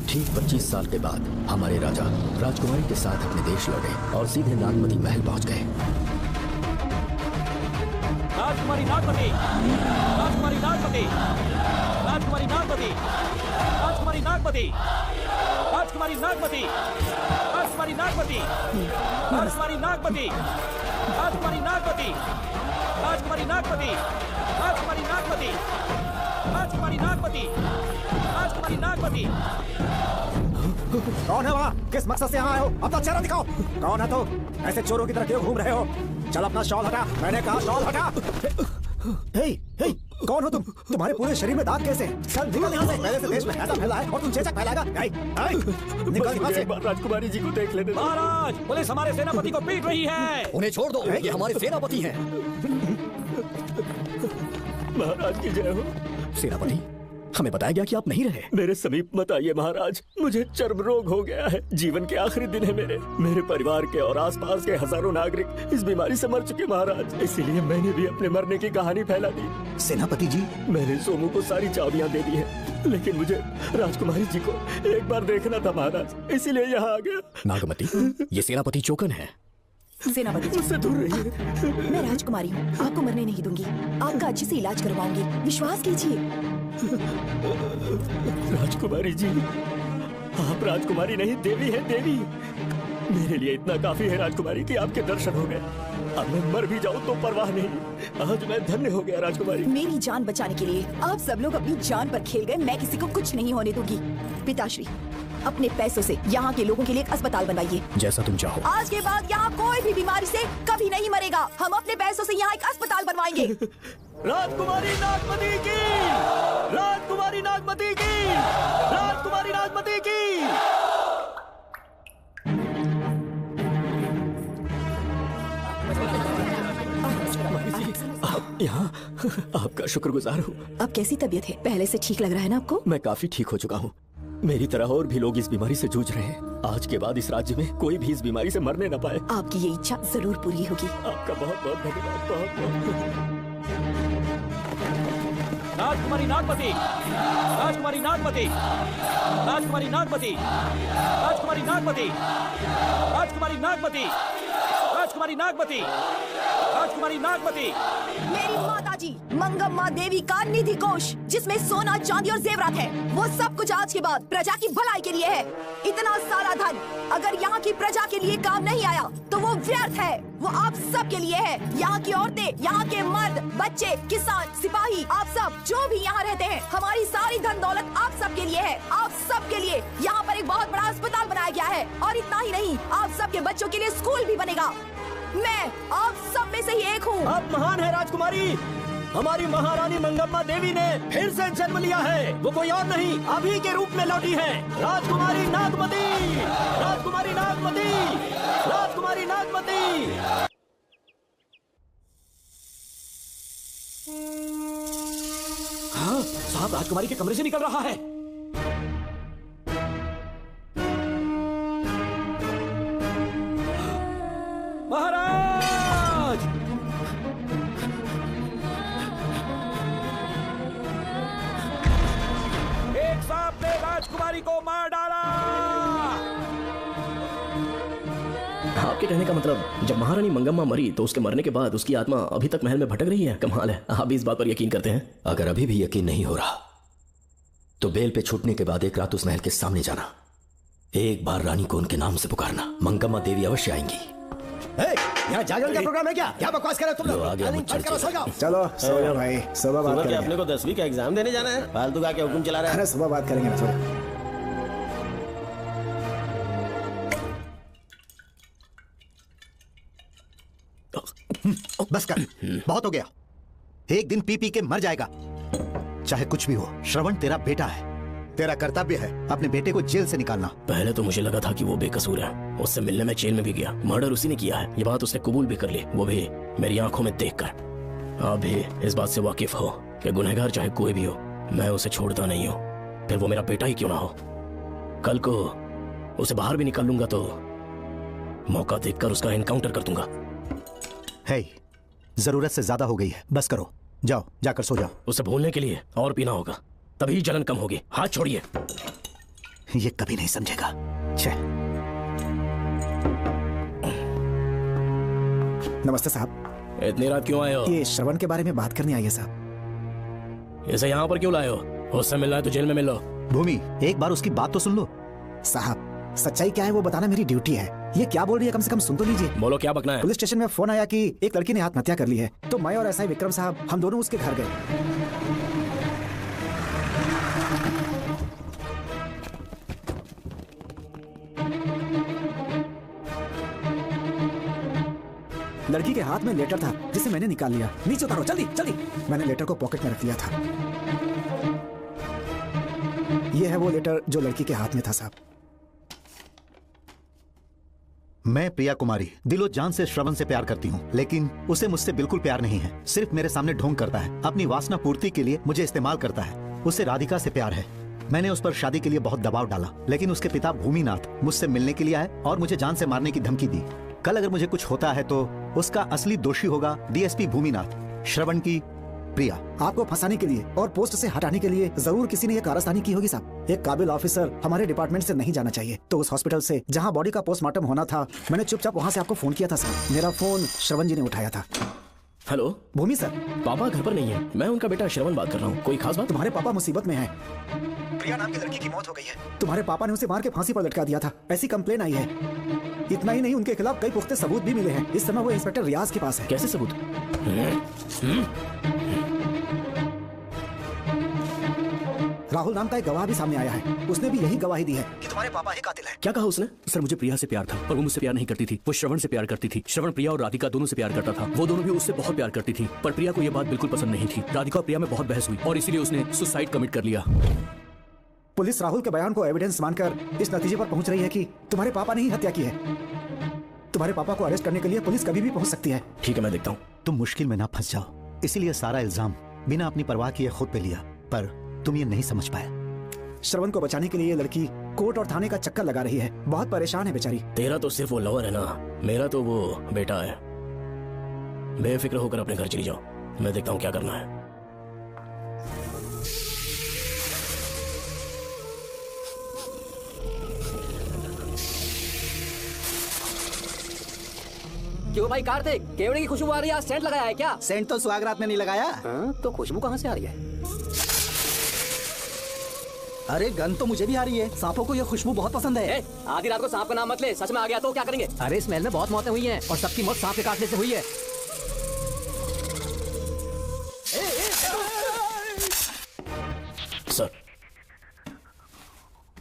ठीक 25 साल के बाद हमारे राजा राजकुमारी के साथ अपने देश लौटे और सीधे नागमती महल पहुंच गए। राजकुमारी नागमती, राजकुमारी नागमती, राजकुमारी नागमती, राजकुमारी नागमती, राजकुमारी नागमती, राजकुमारी नागमती, राजकुमारी नागमती, राजकुमारी नागमती, राजकुमारी नागमती, राजकुमारी नागमती, राजकुमारी नागमती, राजकुमारी नागमती। कौन है वहाँ? किस मकसद से यहाँ आए हो? अपना चेहरा दिखाओ। कौन है तो? ऐसे चोरों की तरह क्यों घूम रहे हो? चल अपना शॉल हटा। मैंने कहा शॉल हटा। हे, हे, कौन हो तुम? तुम्हारे पूरे शरीर में दाग कैसे? चल निकल यहाँ से। पहले से देश में ऐसा फैला है और तुम चेचक फैलाएगा। निकल यहाँ से। राजकुमारी जी को देख लेते। महाराज, पुलिस हमारे सेनापति को पीट रही है। उन्हें छोड़ दो, ये हमारे सेनापति हैं। महाराज की जय हो। सेनापति, हमें बताया गया कि आप नहीं रहे। मेरे समीप मत आइए महाराज, मुझे चर्म रोग हो गया है। जीवन के आखिरी दिन है मेरे परिवार के और आसपास के हजारों नागरिक इस बीमारी से मर चुके महाराज। इसीलिए मैंने भी अपने मरने की कहानी फैला दी। सेनापति जी, मैंने सोमू को सारी चाबियां दे दी है, लेकिन मुझे राजकुमारी जी को एक बार देखना था महाराज, इसीलिए यहाँ आ गया। नागमती, ये सेनापति चोकन है। सेनापति जी, उससे दूर रहिए। मैं राजकुमारी हूँ, आपको मरने नहीं दूंगी। आपका अच्छे से इलाज करवाऊंगी, विश्वास कीजिए। राजकुमारी जी, आप राजकुमारी नहीं देवी है, देवी। मेरे लिए इतना काफी है राजकुमारी कि आपके दर्शन हो गए। अब मैं मर भी जाऊं तो परवाह नहीं। आज मैं धन्य हो गया राजकुमारी। मेरी जान बचाने के लिए आप सब लोग अपनी जान पर खेल गए। मैं किसी को कुछ नहीं होने दूंगी। पिताश्री, अपने पैसों से यहाँ के लोगों के लिए एक अस्पताल बनवाइए। जैसा तुम चाहो। आज के बाद यहाँ कोई भी बीमारी से कभी नहीं मरेगा। हम अपने पैसों से यहाँ एक अस्पताल बनवाएंगे। राजकुमारी नागमती की, राजकुमारी नागमती की, राजकुमारी यहाँ आपका शुक्रगुजार हूँ। अब कैसी तबीयत है? पहले से ठीक लग रहा है ना आपको? मैं काफी ठीक हो चुका हूँ। मेरी तरह और भी लोग इस बीमारी से जूझ रहे हैं। आज के बाद इस राज्य में कोई भी इस बीमारी से मरने न पाए। आपकी ये इच्छा जरूर पूरी होगी। आपका बहुत बहुत धन्यवाद। बहुत राजकुमारी नागमती, राजकुमारी नागमती, राजकुमारी नागमती, राजकुमारी नागमती, राजकुमारी नागमती, राजकुमारी नागमती, राजकुमारी नागमती। मेरी माताजी मंगम्मा देवी का निधि कोष, जिसमें सोना, चांदी और जेवरात है, वो सब कुछ आज के बाद प्रजा की भलाई के लिए है। इतना सारा धन अगर यहाँ की प्रजा के लिए काम नहीं आया तो वो व्यर्थ है। वो आप सब के लिए है। यहाँ की औरतें, यहाँ के मर्द, बच्चे, किसान, सिपाही, आप सब जो भी यहाँ रहते हैं, हमारी सारी धन दौलत आप सब के लिए है। आप सब के लिए यहाँ पर एक बहुत बड़ा अस्पताल बनाया गया है, और इतना ही नहीं, आप सब के बच्चों के लिए स्कूल भी बनेगा। मैं आप सब में से ही एक हूँ। आप महान है राजकुमारी। हमारी महारानी मंगम्मा देवी ने फिर से जन्म लिया है। वो कोई और नहीं, अभी के रूप में लौटी है। राजकुमारी नागमती, राजकुमारी नागमती, राजकुमारी नागमती। हाँ, साहब राजकुमारी के कमरे से निकल रहा है। महाराज! एक सांप ने राजकुमारी को मार डाला। आपके कहने का मतलब जब महारानी मंगम्मा मरी तो उसके मरने के बाद उसकी आत्मा अभी तक महल में भटक रही है? कमाल है, आप भी इस बात पर यकीन करते हैं? अगर अभी भी यकीन नहीं हो रहा तो बेल पे छूटने के बाद एक रात उस महल के सामने जाना, एक बार रानी को उनके नाम से पुकारना, मंगम्मा देवी अवश्य आएंगी। यहाँ जागरण का प्रोग्राम है क्या? क्या बकवास कर रहे हो तुम लोग? सो जाओ। चलो सो जाओ भाई, सुबह बात करेंगे। अपने को 10वीं का एग्जाम देने जाना है, फालतू का क्या हुक्म चला रहा है? अरे सुबह बात करेंगे ना। बस कर, बहुत हो गया। एक दिन पी पी के मर जाएगा, चाहे कुछ भी हो। श्रवण तेरा बेटा है, तेरा कर्तव्य है अपने बेटे को जेल से निकालना। पहले तो मुझे लगा था कि वो बेकसूर है, उससे मिलने में जेल में भी गया, मर्डर उसी ने किया है, ये बात उसने कबूल भी कर ली, वो भी मेरी आंखों में देखकर। आप भी इस बात से वाकिफ हो कि गुनहगार चाहे कोई भी हो, मैं उसे छोड़ता नहीं हूँ, फिर वो मेरा बेटा ही क्यों ना हो। कल को उसे बाहर भी निकाल लूंगा तो मौका देखकर उसका एनकाउंटर कर दूंगा। है, जरूरत से ज्यादा हो गई है, बस करो, जाओ जाकर सो जाओ। उसे भूलने के लिए और पीना होगा, तभी जलन कम होगी। हाथ छोड़िए। ये कभी नहीं समझेगा। नमस्ते साहब। इतनी रात क्यों आए हो? ये श्रवण के बारे में बात करने आई है साहब। इसे यहाँ पर क्यों लाए हो? उससे मिलना है तो जेल में मिल लो। भूमि, एक बार उसकी बात तो सुन लो। साहब सच्चाई क्या है वो बताना मेरी ड्यूटी है। ये क्या बोल रही है, कम से कम सुन तो लीजिए। बोलो, क्या बकना है? पुलिस स्टेशन में फोन आया कि एक लड़की ने आत्महत्या कर ली है, तो मैं और एसआई विक्रम साहब हम दोनों उसके घर गए। लड़की के हाथ में लेटर था जिसे मैंने निकाल लिया। नीचे उतारो, जल्दी जल्दी। मैंने लेटर को पॉकेट में रख लिया था। यह है वो लेटर जो लड़की के हाथ में था साहब। मैं प्रिया कुमारी दिलो जान से श्रवण से प्यार करती हूँ, लेकिन उसे मुझसे बिल्कुल प्यार नहीं है। सिर्फ मेरे सामने ढोंग करता है, अपनी वासना पूर्ति के लिए मुझे इस्तेमाल करता है। उसे राधिका से प्यार है। मैंने उस पर शादी के लिए बहुत दबाव डाला, लेकिन उसके पिता भूमिनाथ मुझसे मिलने के लिए आए और मुझे जान से मारने की धमकी दी। कल अगर मुझे कुछ होता है तो उसका असली दोषी होगा डीएसपी भूमिनाथ। श्रवण की प्रिया। आपको फंसाने के लिए और पोस्ट से हटाने के लिए जरूर किसी ने ये कारस्तानी की होगी साहब। एक काबिल ऑफिसर हमारे डिपार्टमेंट से नहीं जाना चाहिए। तो उस हॉस्पिटल से जहां बॉडी का पोस्टमार्टम होना था, मैंने चुपचाप वहां से आपको फोन किया था साहब। मेरा फोन श्रवण जी ने उठाया था। हेलो भूमि सर। पापा घर पर नहीं है, मैं उनका बेटा श्रवण बात कर रहा हूँ। कोई खास बात? तुम्हारे पापा मुसीबत में हैं। प्रिया नाम की लड़की की मौत हो गई है। तुम्हारे पापा ने उसे मार के फांसी पर लटका दिया था, ऐसी कंप्लेन आई है। इतना ही नहीं, उनके खिलाफ कई पुख्ते सबूत भी मिले हैं। इस समय वो इंस्पेक्टर रियाज के पास है। कैसे सबूत? राहुल नाम का एक गवाह भी सामने आया है। उसने भी यही गवाही दी है कि तुम्हारे पापा ही कातिल है। क्या कहा उसने? सर मुझे प्रिया से प्यार था, पर वो मुझसे प्यार नहीं करती थी। वो श्रवण से प्यार करती थी। श्रवण प्रिया और राधिका दोनों से प्यार करता था। वो दोनों भी उससे बहुत प्यार करती थी, पर प्रिया को यह बात बिल्कुल पसंद नहीं थी। राधिका और प्रिया में बहुत बहस हुई और इसीलिए उसने सुसाइड कमिट कर लिया। पुलिस राहुल के बयान को एविडेंस मानकर इस नतीजे पर पहुंच रही है कि तुम्हारे पापा ने ही हत्या की है। तुम्हारे पापा को अरेस्ट करने के लिए पुलिस कभी भी पहुंच सकती है। ठीक है, मैं देखता हूँ। तुम मुश्किल में ना फंस जाओ। इसीलिए सारा इल्जाम बिना अपनी परवाह किए खुद पे लिया, पर तुम ये नहीं समझ पाए। श्रवण को बचाने के लिए ये लड़की कोर्ट और थाने का चक्कर लगा रही है, बहुत परेशान है बेचारी। तेरा तो सिर्फ वो लवर है ना, मेरा तो वो बेटा है। बेफिक्र होकर अपने घर चली जाओ, मैं देखता हूँ क्या करना है। क्यों भाई कार्तिक, केवड़े की खुशबू आ रही है, सेंट लगाया है क्या? सेंट तो सुहागरात में नहीं लगाया। तो खुशबू कहाँ से आ रही है? अरे गन तो मुझे भी आ रही है, सांपों को ये खुशबू बहुत पसंद है। आधी रात को सांप का नाम मत ले, सच में आ गया तो क्या करेंगे? अरे इस महल में बहुत मौतें हुई हैं और सबकी मौत सांप के काटने से हुई है। सर,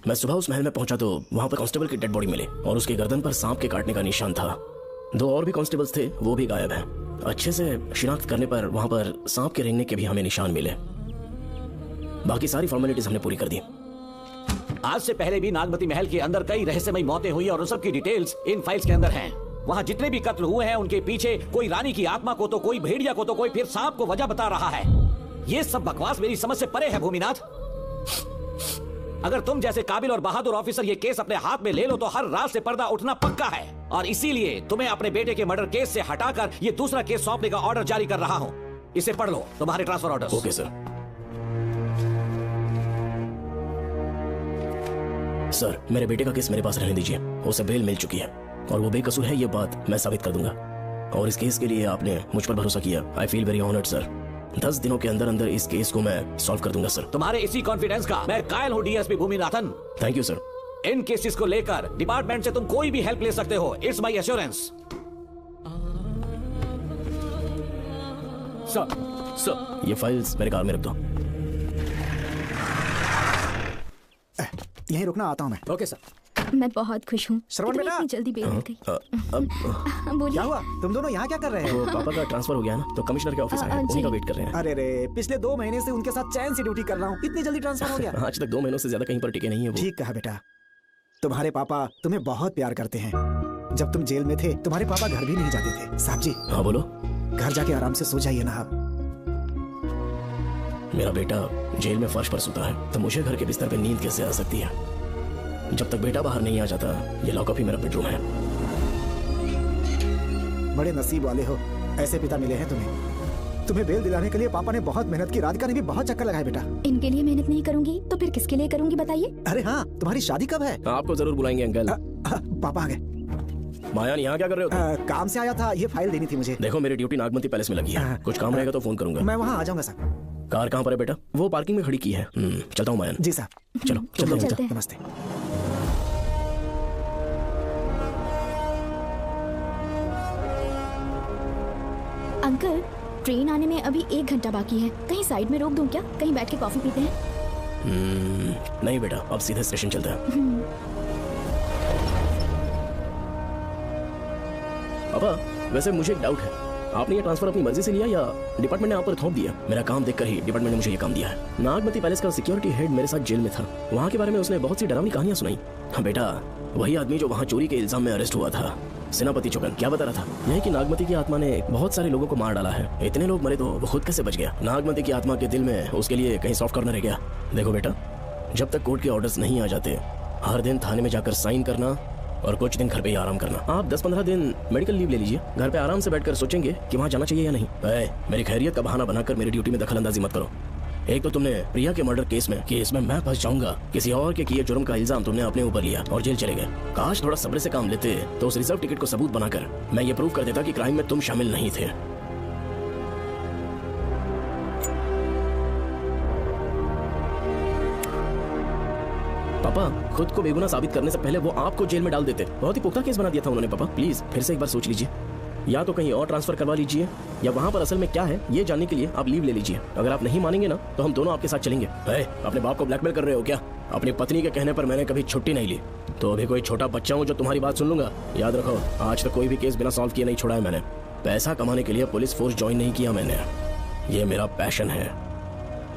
मैं सुबह उस महल में पहुंचा तो वहां पर कांस्टेबल की डेड बॉडी मिली और उसके गर्दन पर सांप के काटने का निशान था। 2 और भी कांस्टेबल्स थे, वो भी गायब हैं। अच्छे से शिनाख्त करने पर वहां पर सांप के रेंगने के भी हमें निशान मिले। बाकी सारी फॉर्मेलिटीज हमने पूरी कर दी। आज से पहले भी नागमती महल के अंदर कई रहस्यमयी मौतें हुई और उन सब की डिटेल्स इन फाइल्स के अंदर हैं। वहाँ जितने भी कत्ल हुए हैं उनके पीछे कोई रानी की आत्मा को तो कोई भेड़िया को तो कोई फिर सांप को वजह बता रहा है। ये सब बकवास मेरी समझ से परे है भूमिनाथ। अगर तुम जैसे काबिल और बहादुर ऑफिसर ये केस अपने हाथ में ले लो तो हर रात से पर्दा उठना पक्का है, और इसीलिए तुम्हें अपने बेटे के मर्डर केस से हटाकर ये दूसरा केस सौंपने का ऑर्डर जारी कर रहा हूँ। इसे पढ़ लो, तुम्हारे transfer order. Okay sir. Sir, मेरे बेटे का केस मेरे पास रहने दीजिए, उसे बेल मिल चुकी है और वो बेकसूर है, ये बात मैं साबित कर दूंगा। और इस केस के लिए आपने मुझ पर भरोसा किया, I feel very honoured sir. 10 दिनों के अंदर अंदर इस केस को मैं सॉल्व कर दूंगा सर। तुम्हारे इसी कॉन्फिडेंस का मैं कायल हूँ DSP Bhuminathan. Thank you sir. In cases को लेकर डिपार्टमेंट से तुम कोई भी हेल्प ले सकते हो, इट्स माई एश्योरेंस। सर, ये फाइल्स मेरे कार में रख दो। यहीं रुकना, आता हूँ मैं। Okay sir. मैं बहुत खुश हूँ, श्रवण बेटा, इतनी जल्दी बेल मिल गई। बोलिए। क्या हुआ? तुम दोनों यहाँ क्या कर रहे वो हैं? पापा का ट्रांसफर हो गया ना, तो कमिश्नर के ऑफिस आए, उन्हीं का वेट कर रहे हैं। अरे रे, पिछले 2 महीने से उनके साथ चैन से ड्यूटी कर रहा हूँ, इतनी जल्दी ट्रांसफर हो गया? आज तक 2 महीनों से ज्यादा कहीं पर टिके नहीं है वो। ठीक कहा बेटा, तुम्हारे पापा तुम्हें बहुत प्यार करते हैं। जब तुम जेल में थे तुम्हारे पापा घर भी नहीं जाते थे। साहब जी। हाँ बोलो। घर जाके आराम से सो जाइए ना। मेरा बेटा जेल में फर्श पर सोता है तो मुझे घर के बिस्तर पे नींद कैसे आ सकती है? जब तक बेटा बाहर नहीं आ जाता, ये लॉकअप ही मेरा बेडरूम है। बड़े नसीब वाले हो, ऐसे पिता मिले हैं तुम्हें। तुम्हें बेल दिलाने के लिए पापा ने बहुत मेहनत की, राधिका ने भी बहुत चक्कर लगाए बेटा। इनके लिए मेहनत नहीं करूंगी तो फिर किसके लिए करूंगी बताइए? अरे हाँ, तुम्हारी शादी कब है? आपको जरूर बुलाएंगे अंकल। पापा आ गए। मायान, यहाँ क्या कर रहे हो? काम से आया था, ये फाइल देनी थी मुझे। देखो, मेरी ड्यूटी नागमती पैलेस में लगी है, कुछ काम रहेगा तो फोन करूंगा। मैं वहाँ आ जाऊंगा साहब। कार कहाँ पर है बेटा? वो पार्किंग में खड़ी की है। चलता हूँ मायान। जी साहब। चलो चलते हैं। नमस्ते। अंकल, ट्रेन आने में अभी 1 घंटा बाकी है, कहीं साइड में रोक दूं क्या? कहीं बैठ के कॉफी पीते हैं? नहीं बेटा, अब सीधे स्टेशन चलते हैं। पापा, वैसे मुझे एक डाउट है, आपने ये ट्रांसफर अपनी मर्जी से लिया या डिपार्टमेंट ने आप पर थोप दिया? मेरा काम देखकर ही डिपार्टमेंट ने मुझे ये काम दिया है। नागमती पैलेस का सिक्योरिटी हेड मेरे साथ जेल में था, वहाँ के बारे में उसने बहुत सी डरावनी कहानियां सुनाई। हाँ बेटा, वही आदमी जो वहाँ चोरी के इल्जाम में अरेस्ट हुआ था, सेनापति चौकन, क्या बता रहा था? यह कि नागमती की आत्मा ने बहुत सारे लोगों को मार डाला है। इतने लोग मरे तो वो खुद कैसे बच गया? नागमती की आत्मा के दिल में उसके लिए कहीं सॉफ्ट कॉर्नर रह गया। देखो बेटा, जब तक कोर्ट के ऑर्डर्स नहीं आ जाते, हर दिन थाने में जाकर साइन करना और कुछ दिन घर पे ही आराम करना। आप 10-15 दिन मेडिकल लीव ले लीजिए, घर पे आराम से बैठकर सोचेंगे कि वहाँ जाना चाहिए या नहीं। मेरी खैरियत का बहाना बनाकर मेरी ड्यूटी में दखल अंदाजी मत करो। एक तो तुमने प्रिया के मर्डर केस में कि इसमें मैं फंस जाऊंगा, किसी और के किए जुर्म का इल्जाम तुमने अपने ऊपर लिया और जेल चले गए। काश थोड़ा सब्र से काम लेते तो उस रिजर्व टिकट को सबूत बनाकर मैं ये प्रूव कर देता कि क्राइम में तुम शामिल नहीं थे। पापा, खुद को बेगुनाह साबित करने से पहले वो आपको जेल में डाल देते। बहुत ही पुख्ता केस बना दिया था उन्होंने। पापा प्लीज फिर से एक बार सोच लीजिए, या तो कहीं और ट्रांसफर करवा लीजिए या वहाँ पर असल में क्या है ये जानने के लिए आप लीव ले लीजिए। अगर आप नहीं मानेंगे ना तो हम दोनों आपके साथ चलेंगे। अपने बाप को ब्लैकमेल कर रहे हो क्या? अपनी पत्नी के कहने पर मैंने कभी छुट्टी नहीं ली, तो अभी कोई छोटा बच्चा हूँ जो तुम्हारी बात सुन लूंगा? याद रखो, आज तक कोई भी केस बिना सॉल्व किए नहीं छोड़ा है मैंने। पैसा कमाने के लिए पुलिस फोर्स ज्वाइन नहीं किया मैंने, ये मेरा पैशन है।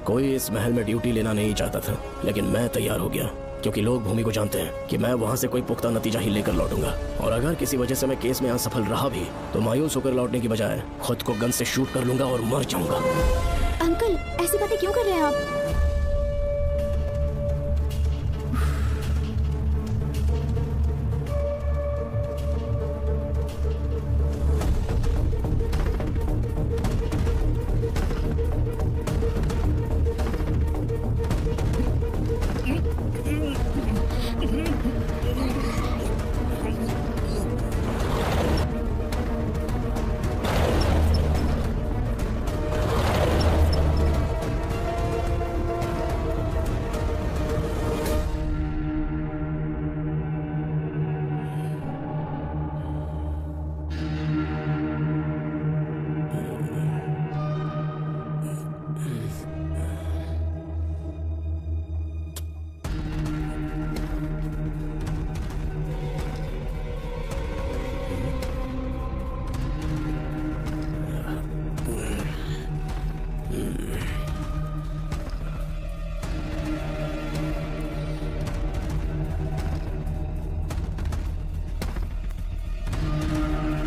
कोई इस महल में ड्यूटी लेना नहीं चाहता था, लेकिन मैं तैयार हो गया। क्योंकि लोग भूमि को जानते हैं कि मैं वहाँ से कोई पुख्ता नतीजा ही लेकर लौटूंगा। और अगर किसी वजह से मैं केस में असफल रहा भी तो मायूस होकर लौटने की बजाय खुद को गन से शूट कर लूंगा और मर जाऊंगा। अंकल ऐसी बातें क्यों कर रहे हैं आप?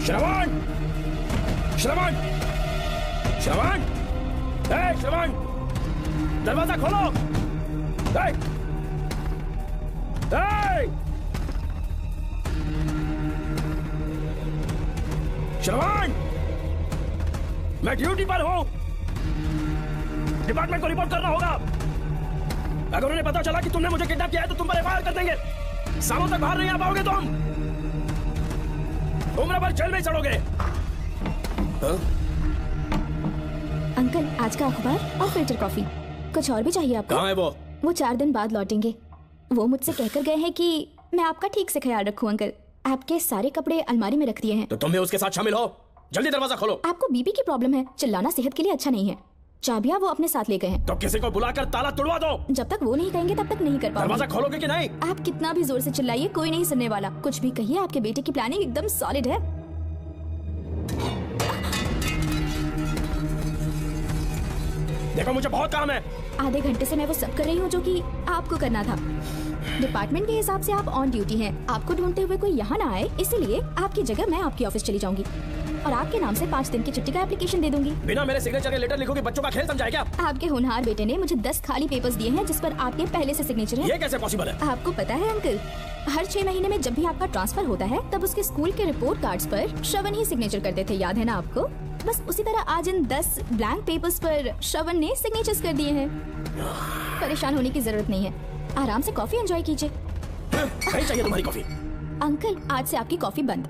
श्रवण! श्रवण! श्रवण! ए श्रवण! दरवाजा खोलो! ए! ए! श्रवण! मैं ड्यूटी पर हूं। डिपार्टमेंट को रिपोर्ट करना होगा। अगर उन्हें पता चला कि तुमने मुझे किडनैप किया है तो तुम पर एफआईआर कर देंगे। सालों तक बाहर नहीं आ पाओगे तुम। उम्र भर जेल में चढ़ोगे। अंकल आज का अखबार और फिल्टर कॉफी। कुछ और भी चाहिए आपको? कहाँ है वो? वो 4 दिन बाद लौटेंगे। वो मुझसे कहकर गए हैं कि मैं आपका ठीक से ख्याल रखूं अंकल। आपके सारे कपड़े अलमारी में रख दिए हैं। तो तुम भी उसके साथ शामिल हो। जल्दी दरवाजा खोलो। आपको बीपी की प्रॉब्लम है, चिल्लाना सेहत के लिए अच्छा नहीं है। चाबियां वो अपने साथ ले गए हैं। तो किसी को बुलाकर ताला तोड़वा दो। जब तक वो नहीं कहेंगे तब तक नहीं कर पाऊंगी। दरवाजा खोलोगे कि नहीं? आप कितना भी जोर से चिल्लाइए कोई नहीं सुनने वाला। कुछ भी कहिए, आपके बेटे की प्लानिंग एकदम सॉलिड है। देखो मुझे बहुत काम है। आधे घंटे से मैं वो सब कर रही हूँ जो कि आपको करना था। डिपार्टमेंट के हिसाब से आप ऑन ड्यूटी हैं। आपको ढूंढते हुए कोई यहाँ ना आए, इसीलिए आपकी जगह मैं आपकी ऑफिस चली जाऊंगी और आपके नाम से 5 दिन की छुट्टी का एप्लीकेशन दे दूंगी। बिना मेरे सिग्नेचर के लेटर लिखोगे, बच्चों का खेल समझाए क्या? आपके होनहार बेटे ने मुझे 10 खाली पेपर्स दिए हैं जिस पर आपके पहले से सिग्नेचर है। ये कैसे पॉसिबल है? आपको पता है अंकल, हर 6 महीने में जब भी आपका ट्रांसफर होता है तब उसके स्कूल के रिपोर्ट कार्ड्स पर श्रवण ही सिग्नेचर करते थे, याद है ना आपको? बस उसी तरह आज इन 10 ब्लैंक पेपर्स पर श्रवण ने सिग्नेचर्स कर दिए हैं। परेशान होने की जरूरत नहीं है, आराम से कॉफी एंजॉय कीजिए। नहीं चाहिए तुम्हारी कॉफी। अंकल आज से आपकी कॉफी बंद।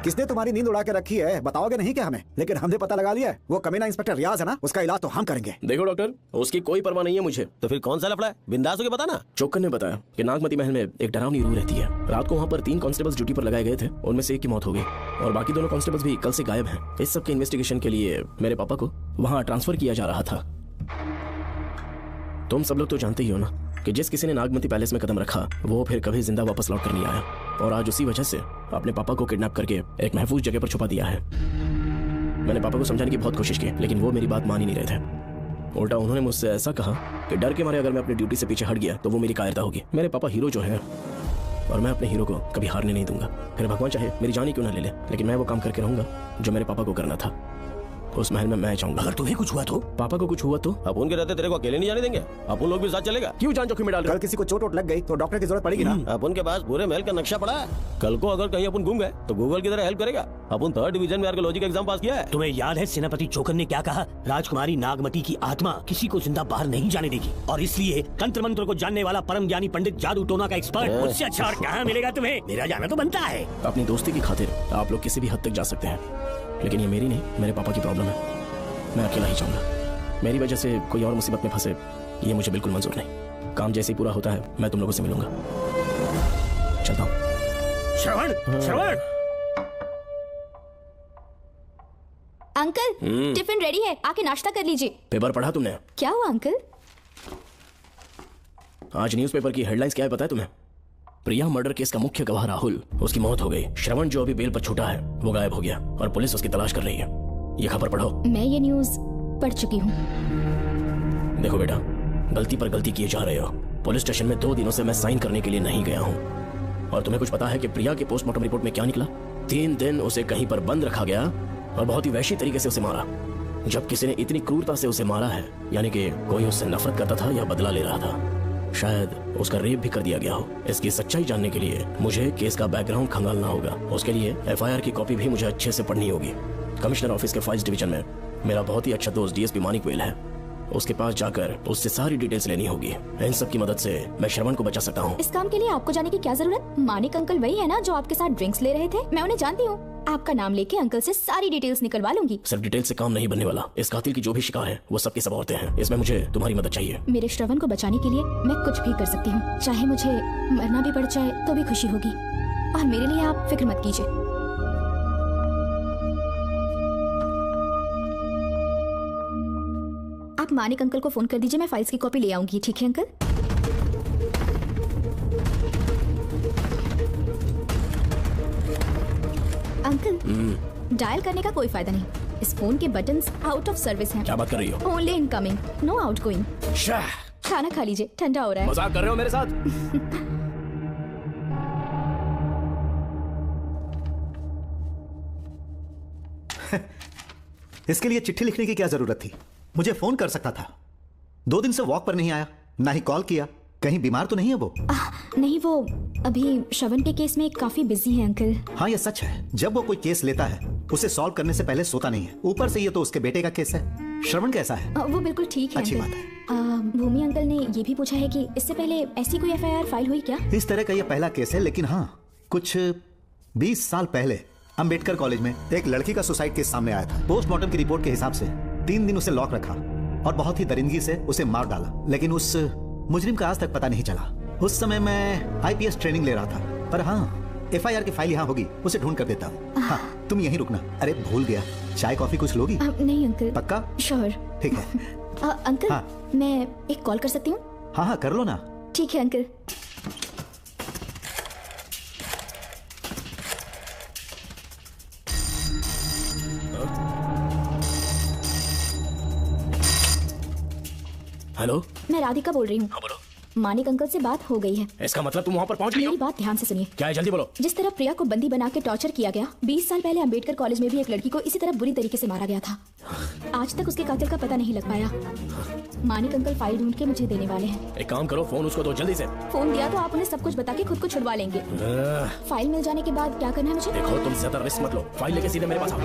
किसने तुम्हारी नींद उड़ा के रखी है? बताओगे नहीं क्या हमें? लेकिन हमने पता लगा लिया है, वो कमीना इंस्पेक्टर रियाज है ना, उसका इलाज तो हम करेंगे। देखो डॉक्टर, उसकी कोई परवाह नहीं है मुझे। तो फिर कौन सा लफड़ा है? बिंदास होके बता ना। चोक्कर ने बताया कि नागमती महल में एक डरावनी रूह रहती है। रात को वहाँ पर 3 कांस्टेबल्स ड्यूटी पर लगाए गए थे, उनमें से एक की मौत हो गई और बाकी दोनों कांस्टेबल्स भी कल से गायब हैं। इस सब के इन्वेस्टिगेशन के लिए मेरे पापा को वहाँ ट्रांसफर किया जा रहा था। तुम सब लोग तो जानते ही हो ना कि जिस किसी ने नागमती पैलेस में कदम रखा वो फिर कभी जिंदा वापस लौट कर नहीं आया, और आज उसी वजह से अपने पापा को किडनैप करके एक महफूज जगह पर छुपा दिया है। मैंने पापा को समझाने की बहुत कोशिश की लेकिन वो मेरी बात मान ही नहीं रहे थे। उल्टा उन्होंने मुझसे ऐसा कहा कि डर के मारे अगर मैं अपनी ड्यूटी से पीछे हट गया तो वो मेरी कायरता होगी। मेरे पापा हीरो जो है और मैं अपने हीरो को कभी हारने नहीं दूंगा। फिर भगवान चाहे मेरी जान ही क्यों ना ले ले, लेकिन मैं वो काम करके रहूंगा जो मेरे पापा को करना था। उस महल में मैं चाहूंगा। अगर तुम्हें कुछ हुआ तो? पापा को कुछ हुआ तो? अब उनके रहते तेरे को अकेले नहीं जाने देंगे। अपन लोग भी साथ चलेगा। क्यों जान जोखिम में डाल रहे? कल किसी को चोट वोट लग गई तो डॉक्टर की जरूरत पड़ेगी ना। अपन के पास पूरे महल का नक्शा पड़ा है। कल को अगर कहीं अपन घूम गए तो गूगल की तरह हेल्प करेगा। अपन 3rd डिवीजन में आर्कियोलॉजी का एग्जाम पास किया है। तुम्हें याद है सेनापति चोकर ने क्या कहा? राजकुमारी नागमती की आत्मा किसी को जिंदा बाहर नहीं जाने देगी, और इसलिए तंत्र मंत्र को जानने वाला परम ज्ञानी पंडित जादू टोना का एक्सपर्ट मुझसे अच्छा और कहाँ मिलेगा तुम्हें? मेरा जाना तो बनता है। अपनी दोस्ती की खातिर आप लोग किसी भी हद तक जा सकते हैं, लेकिन ये मेरी नहीं, मेरे पापा की प्रॉब्लम है। मैं अकेला ही चाहूंगा। मेरी वजह से कोई और मुसीबत में फंसे ये मुझे बिल्कुल मंजूर नहीं। काम जैसे ही पूरा होता है मैं तुम लोगों से मिलूंगा। चलता हूँ। श्रवण, श्रवण। अंकल टिफिन रेडी है, आके नाश्ता कर लीजिए। पेपर पढ़ा तुमने? क्या हुआ अंकल? आज न्यूज़पेपर की हेडलाइंस क्या है पता है तुम्हें? प्रिया मर्डर केस का मुख्य गवाह राहुल, उसकी मौत हो गई। श्रवण जो अभी बेल पर छूटा है वो गायब हो गया और पुलिस उसकी तलाश कर रही है। ये खबर पढ़ो। मैं ये न्यूज़ पढ़ चुकी हूँ। देखो बेटा, गलती पर गलती किए जा रहे हो। पुलिस स्टेशन में 2 दिनों से मैं साइन करने के लिए नहीं गया हूँ। और तुम्हें कुछ पता है कि प्रिया के पोस्टमार्टम रिपोर्ट में क्या निकला? 3 दिन उसे कहीं पर बंद रखा गया और बहुत ही वैश्य तरीके से उसे मारा। जब किसी ने इतनी क्रूरता से उसे मारा है, यानी कि कोई उससे नफरत करता था या बदला ले रहा था। शायद उसका रेप भी कर दिया गया हो। इसकी सच्चाई जानने के लिए मुझे केस का बैकग्राउंड खंगालना होगा। उसके लिए एफआईआर की कॉपी भी मुझे अच्छे से पढ़नी होगी। कमिश्नर ऑफिस के फाइल्स डिवीजन में मेरा बहुत ही अच्छा दोस्त डीएसपी मानिक वेल है। उसके पास जाकर उससे सारी डिटेल्स लेनी होगी। इन सब की मदद से मैं श्रवण को बचा सकता हूँ। इस काम के लिए आपको जाने की क्या जरूरत? मानिक अंकल वही है ना जो आपके साथ ड्रिंक्स ले रहे थे? मैं उन्हें जानती हूँ। आपका नाम लेके अंकल से सारी डिटेल्स निकलवा लूंगी। सिर्फ डिटेल से काम नहीं बनने वाला। इस कातिल की जो भी शिकार है वो सबके सब औरतें हैं। इसमें मुझे तुम्हारी मदद चाहिए। मेरे श्रवण को बचाने के लिए मैं कुछ भी कर सकती हूँ। चाहे मुझे मरना भी पड़ जाए तो भी खुशी होगी। और मेरे लिए आप फिक्र मत कीजिए। आप मानिक अंकल को फोन कर दीजिए, मैं फाइल्स की कॉपी ले आऊंगी। ठीक है अंकल? अंकल, डायल करने का कोई फायदा नहीं। इस फोन के बटन्स आउट ऑफ सर्विस हैं। क्या बात कर रही हो? Only incoming, no outgoing. खाना खा लीजिए, ठंडा हो रहा है। मजाक कर रहे हो मेरे साथ? इसके लिए चिट्ठी लिखने की क्या जरूरत थी? मुझे फोन कर सकता था। 2 दिन से वॉक पर नहीं आया, ना ही कॉल किया। कहीं बीमार तो नहीं है वो? नहीं, वो अभी श्रवण के केस में काफी बिजी है अंकल। हाँ, ये सच है। जब वो कोई केस लेता है उसे सॉल्व करने से पहले सोता नहीं है। ऊपर से ये तो उसके बेटे का केस है। श्रवण कैसा है? वो बिल्कुल ठीक है। अच्छी अंकल। बात है। भूमि अंकल ने ये भी पूछा है कि इससे पहले ऐसी कोई एफआईआर फाइल हुई क्या? इस तरह का ये पहला केस है, लेकिन हाँ, कुछ 20 साल पहले अंबेडकर कॉलेज में एक लड़की का सुसाइड केस सामने आया था। पोस्टमार्टम की रिपोर्ट के हिसाब से 3 दिन उसे लॉक रखा और बहुत ही दरिंदगी से उसे मार डाला। लेकिन उस मुजरिम का आज तक पता नहीं चला। उस समय मैं आईपीएस ट्रेनिंग ले रहा था। पर हाँ, एफआईआर की फाइल यहाँ होगी, उसे ढूंढ कर देता हूँ। हाँ, तुम यहीं रुकना। अरे भूल गया, चाय कॉफी कुछ लोगी? नहीं अंकल। पक्का? श्योर। ठीक है। अंकल, हाँ। मैं एक कॉल कर सकती हूँ? हाँ हाँ, कर लो ना। ठीक है अंकल। हेलो, मैं राधिका बोल रही हूँ। हाँ, बोलो। मानिक अंकल से बात हो गई है। इसका मतलब तुम वहाँ पर पहुँच गई हो? मेरी बात ध्यान से सुनिए। क्या है, जल्दी बोलो। जिस तरह प्रिया को बंदी बना के टॉर्चर किया गया, 20 साल पहले अंबेडकर कॉलेज में भी एक लड़की को इसी तरह बुरी तरीके से मारा गया था। आज तक उसके कातिल का पता नहीं लग पाया। मानिक अंकल फाइल ढूंढ के मुझे देने वाले हैं। एक काम करो, फोन उसको दो जल्दी से। फोन दिया तो आप उन्हें सब कुछ बता के खुद को छुड़वा लेंगे। फाइल मिल जाने के बाद क्या करना है मुझे? देखो, तुम ज्यादा रिस्क मत लो। फाइल लेके सीधे मेरे पास आओ।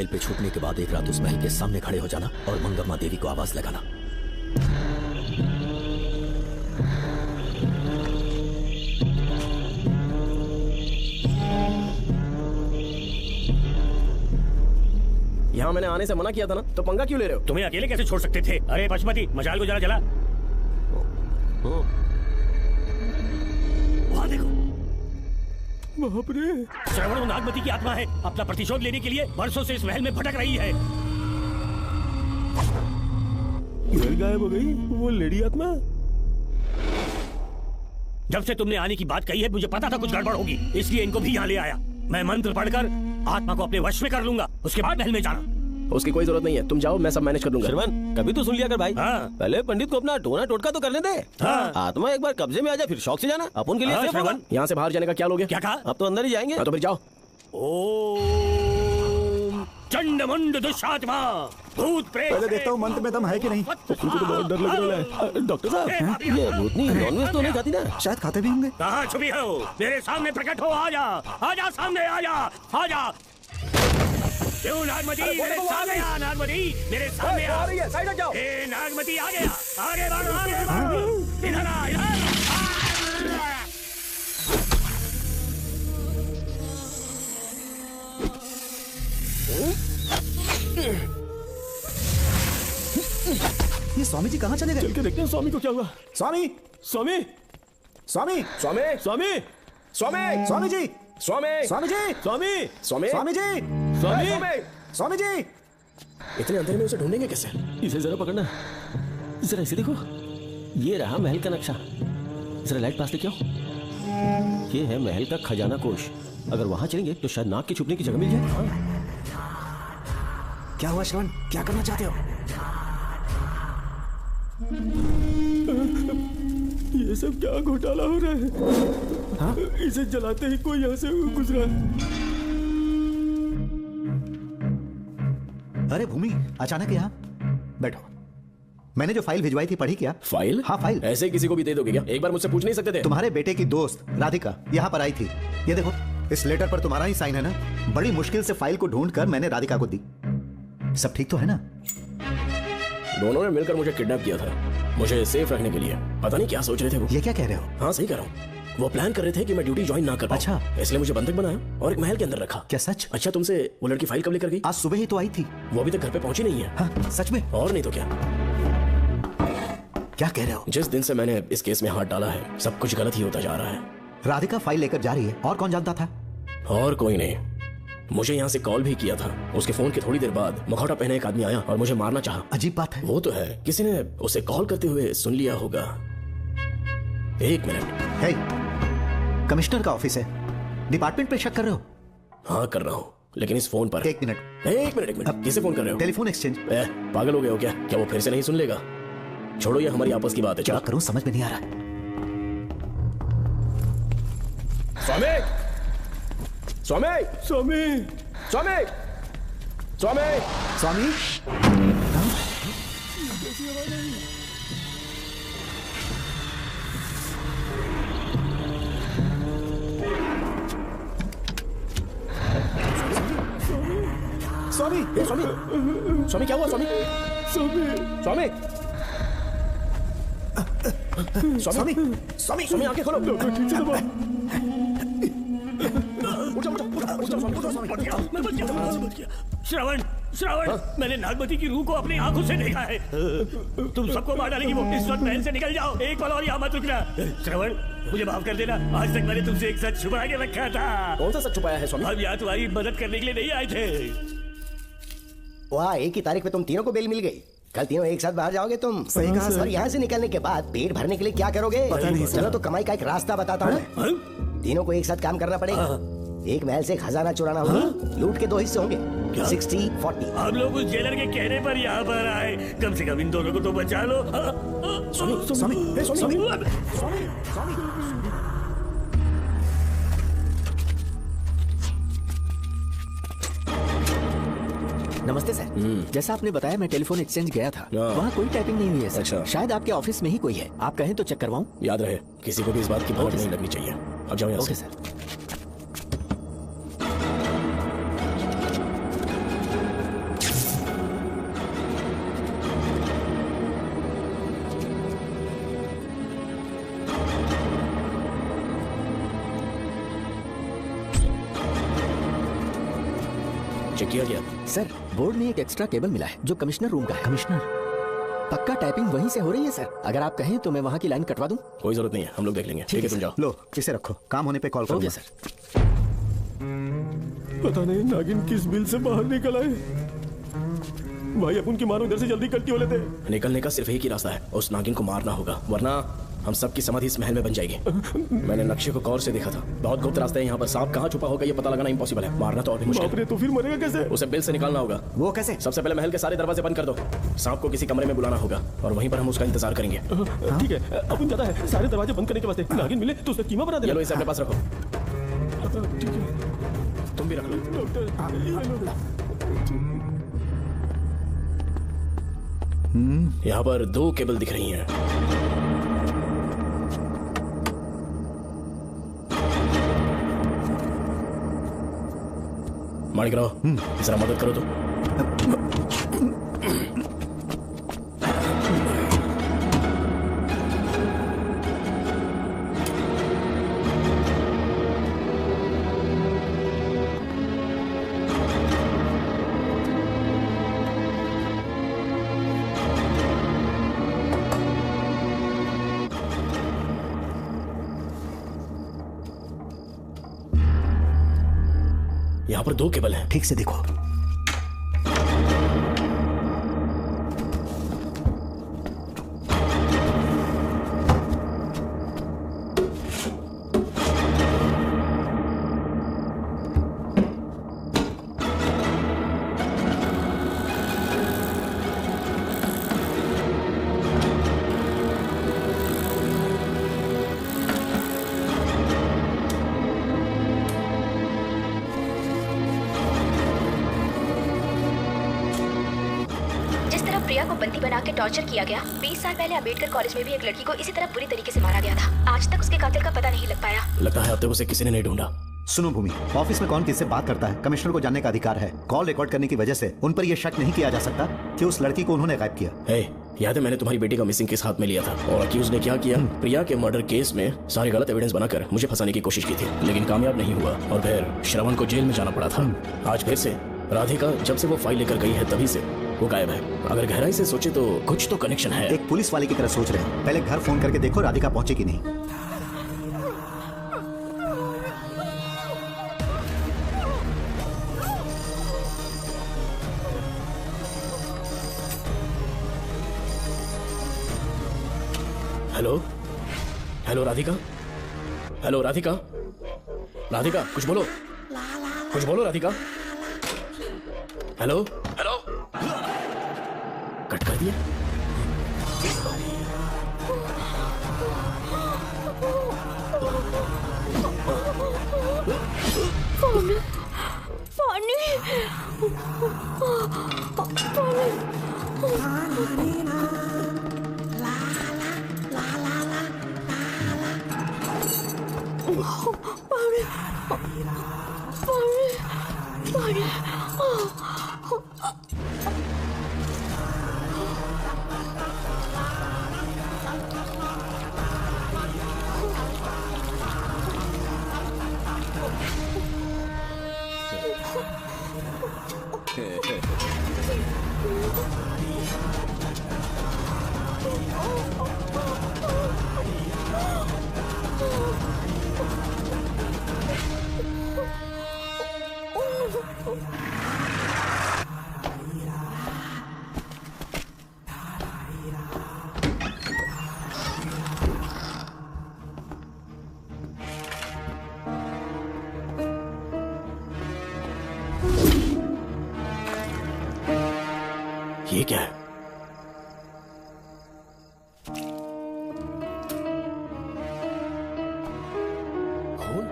जेल पे छूटने के बाद एक रात उस महल के सामने खड़े हो जाना और मंगम्मा देवी को आवाज लगाना। यहाँ मैंने आने से मना किया था ना, तो पंगा क्यों ले रहे हो? तुम्हें अकेले कैसे छोड़ सकते थे? अरे पशुपति, मशाल को जरा जला। वहाँ देखो, बाप रे। श्रवण नागमती की आत्मा है, अपना प्रतिशोध लेने के लिए वर्षों से इस महल में भटक रही है। महल गायब हो गई, वो लेडी आत्मा। जब से तुमने आने की बात कही है मुझे पता था कुछ गड़बड़ होगी, इसलिए इनको भी यहाँ ले आया। मैं मंत्र पढ़कर आत्मा को अपने वश में कर लूंगा, उसके बाद महल में जाना। उसकी कोई जरूरत नहीं है, तुम जाओ, मैं सब मैनेज कर लूंगा। श्रवण, कभी तो सुन लिया कर भाई। हाँ। पहले पंडित को अपना टोना टोटका तो करने दे। हाँ। आत्मा एक बार कब्जे में आ जाए फिर शौक से जाना, अपन के लिए सेफ होगा। यहाँ से बाहर जाने का क्या लोगे? क्या कहा? अब तो अंदर ही जाएंगे। तो फिर जाओ। ओम चंडमुंड दुष्टात्मा भूत प्रेत। पहले देखता हूँ मंत्र में दम है कि नहीं। तुमको तो बहुत डर लग रहा है। डॉक्टर साहब, ये भूतनी नॉनवेज तो नहीं खाती ना? शायद खाते भी होंगे। कहाँ छुपी हो? मेरे सामने प्रकट हो, आजा, आजा सामने, आजा, आजा। क्यों नागमती, मेरे सामने आ। नागमती, मेरे सामने आ। साइड हट जाओ। ए नागमती, आ गया, आगे बढ़ो, आगे बढ़ो। इधर आ, इधर। ये स्वामी जी कहाँ चले गए? चल के देखते हैं स्वामी को क्या हुआ। स्वामी, स्वामी, स्वामी, स्वामी, स्वामी, स्वामी, स्वामी जी, स्वामी, स्वामी जी, स्वामी, स्वामी, स्वामी जी, स्वामी, स्वामी जी। इतने अंधेरे में उसे ढूंढेंगे कैसे? इसे जरा पकड़ना, जरा इसे देखो। ये रहा महल का नक्शा, जरा लाइट पास लेके आओ। ये है महल का खजाना कोष। अगर वहां चलेंगे तो शायद नाग के छुपने की जगह मिल जाए। हाँ। क्या हुआ श्रवण, क्या करना चाहते हो? ये सब क्या घोटाला हो रहा है? हाँ? इसे जलाते ही कोई यहाँ से गुजरा है। अरे भूमि, अचानक यहाँ? बैठो। मैंने जो फाइल भिजवाई थी पढ़ी क्या? फाइल? हाँ फाइल। ऐसे किसी को भी दे दोगे क्या? एक बार मुझसे पूछ नहीं सकते थे? तुम्हारे बेटे की दोस्त राधिका यहाँ पर आई थी। ये देखो, इस लेटर पर तुम्हारा ही साइन है ना? बड़ी मुश्किल से फाइल को ढूंढकर मैंने राधिका को दी। सब ठीक तो है ना? दोनों ने मिलकर मुझे किडनैप किया था, मुझे सेफ रखने के लिए। पता नहीं क्या सोच रहे थे वो। ये क्या कह रहे हो? हाँ सही कह रहा हूँ। वो प्लान कर रहे थे कि मैं ड्यूटी ज्वाइन ना कर पाऊं। अच्छा। इसलिए मुझे बंधक बनाया और एक महल के अंदर रखा। क्या सच? अच्छा, तुमसे वो लड़की फाइल कब लेकर गई? आज सुबह ही तो आई थी। वो अभी तक घर पे पहुंची नहीं है। हाँ, सच में? और नहीं तो क्या। क्या कह रहे हो? जिस दिन से मैंने इस केस में हाथ डाला है सब कुछ गलत ही होता जा रहा है। राधिका फाइल लेकर जा रही है, और कौन जानता था? और कोई नहीं। मुझे यहाँ से कॉल भी किया था। उसके फोन के थोड़ी देर बाद मुखौटा पहने एक आदमी आया और मुझे मारना चाहा। अजीब बात है। वो तो है, किसी ने उसे कॉल करते हुए सुन लिया होगा। एक मिनट। हे, कमिश्नर का ऑफिस है, डिपार्टमेंट पे शक कर रहे हो? हाँ कर रहा हूँ, लेकिन इस फोन पर। एक मिनट, एक मिनट। किसे फोन कर रहे हो? Telephone exchange. पागल हो गए हो क्या? क्या वो फिर से नहीं सुन लेगा? छोड़ो, ये हमारी आपस की बात है। क्या करूं समझ में नहीं आ रहा। स्वामी, स्वामी, स्वामी, स्वामी, स्वामी, स्वामी। स्वामी, स्वामी, स्वामी, क्या हुआ स्वामी? स्वामी, स्वामी, स्वामी, स्वामी, स्वामी, आंखें खोलो। ठीक से दबाओ। श्रवण, श्रवण, मैंने नागमती की रूह को अपनी आंखों से देखा है। तुम सबको मार डालेगी वो। इस वक्त महल से निकल जाओ, एक पल और यहाँ मत रुकना। श्रवण, मुझे माफ कर देना, आज तक मैंने तुमसे एक सच छुपा के रखा था। कौन सा सच छुपाया है स्वामी? हम यहाँ तुम्हारी मदद करने के लिए नहीं आए थे। वाह, एक ही तारीख पे तुम तीनों को बेल मिल गई। कल तीनों एक साथ बाहर जाओगे तुम। सही कहा सर। और यहाँ से निकलने के बाद पेट भरने के लिए क्या करोगे? पता नहीं सर। चलो तो कमाई का एक रास्ता बताता हूँ। तीनों को एक साथ काम करना पड़ेगा। एक महल से खजाना चुराना होगा। लूट के 2 हिस्से होंगे, 60-40। हम लोग उस जेलर के कहने पर यहाँ पर आए। कम से कम इन दोनों को तो बचा लो। स्वामी, स्वामी, स्वामी, नमस्ते सर। जैसा आपने बताया मैं टेलीफोन एक्सचेंज गया था, वहाँ कोई टाइपिंग नहीं हुई है सर। अच्छा। शायद आपके ऑफिस में ही कोई है, आप कहें तो चेक करवाऊं? याद रहे, किसी को भी इस बात की भनक नहीं लगनी चाहिए। अब जाओ यहाँ से। सर। चेक किया गया? सर बोर्ड में एक एक्स्ट्रा केबल मिला है जो कमिश्नर रूम का है। कमिश्नर? पक्का टाइपिंग वहीं से हो रही है सर। अगर आप कहें तो मैं वहाँ की लाइन कटवा दूं। कोई जरूरत नहीं है, हम लोग देख लेंगे। ठीक है तुम जाओ। लो इसे रखो, काम होने पे कॉल करूंगा। सर। पता नहीं नागिन किस बिल से बाहर निकल आए। भाई अपन की मानो इधर से जल्दी कल्टी हो लेते। निकलने का सिर्फ एक ही रास्ता है, उस नागिन को मारना होगा, वरना हम सबकी समाधि इस महल में बन जाएगी। मैंने नक्शे को गौर से देखा था, बहुत गुप्त रास्ता है यहाँ पर। सांप कहाँ छुपा होगा ये पता लगाना इम्पॉसिबल है, मारना तो और भी मुश्किल है। तो फिर मरेगा कैसे? उसे बिल से निकालना होगा। वो कैसे? सबसे पहले महल के सारे दरवाजे बंद कर दो, सांप को किसी कमरे में बुलाना होगा और वहीं पर हम उसका इंतजार करेंगे। ठीक है, अपन जाता है सारे दरवाजे बंद करने के वास्ते। नागिन मिले तो उसका कीमा बना दे। चलो इसे अपने पास रखो। ठीक है, तुम भी रख लो। यहाँ पर 2 केबल दिख रही हैं। माणिकराव जरा मदद करो तो। यहाँ पर 2 केबल हैं। ठीक से देखो। बंदी बना के टॉर्चर किया गया। 20 साल पहले अंबेडकर कॉलेज में भी एक लड़की को इसी तरह बुरी तरीके से मारा गया था। आज तक उसके कातिल का पता नहीं लग पाया। लगता है अब तक उसे किसी ने नहीं ढूंढा। सुनो भूमि, ऑफिस में कौन किससे बात करता है कमिश्नर को जानने का अधिकार है। कॉल रिकॉर्ड करने की वजह से उन पर यह शक नहीं किया जा सकता कि उस लड़की को उन्होंने गायब किया। याद है मैंने तुम्हारी बेटी का मिसिंग केस हाथ में लिया था और अक्यूज ने क्या किया, प्रिया के मर्डर केस में सारे गलत एविडेंस बनाकर मुझे फंसाने की कोशिश की थी, लेकिन कामयाब नहीं हुआ और फिर श्रवण को जेल में जाना पड़ा था। आज फिर से राधिका जब से वो फाइल लेकर गई है तभी से वो गायब है। अगर गहराई से सोचे तो कुछ तो कनेक्शन है। एक पुलिस वाले की तरह सोच रहे हैं। पहले घर फोन करके देखो राधिका पहुंचे कि नहीं। Hello hello Radhika, hello Radhika, Radhika कुछ बोलो, कुछ बोलो राधिका। हेलो हेलो, कट कर दिया। पानी पानी ये क्या है? खून?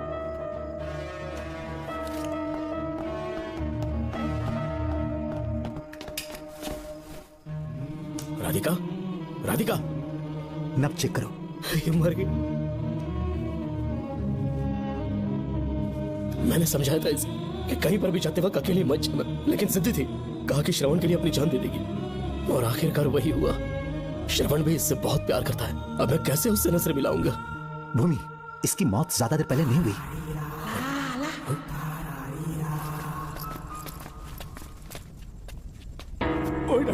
राधिका, राधिका, नब चेक करो। ये मर गई। मैंने समझाया था इसे कि कहीं पर भी जाते वक्त अकेले मत जाना, लेकिन जिद्दी थी। कहा कि श्रवण के लिए अपनी जान दे देगी और आखिरकार वही हुआ। श्रवण भी इससे बहुत प्यार करता है। अब मैं कैसे उससे नजर मिलाऊंगा? भूमि, इसकी मौत ज्यादा देर पहले नहीं हुई।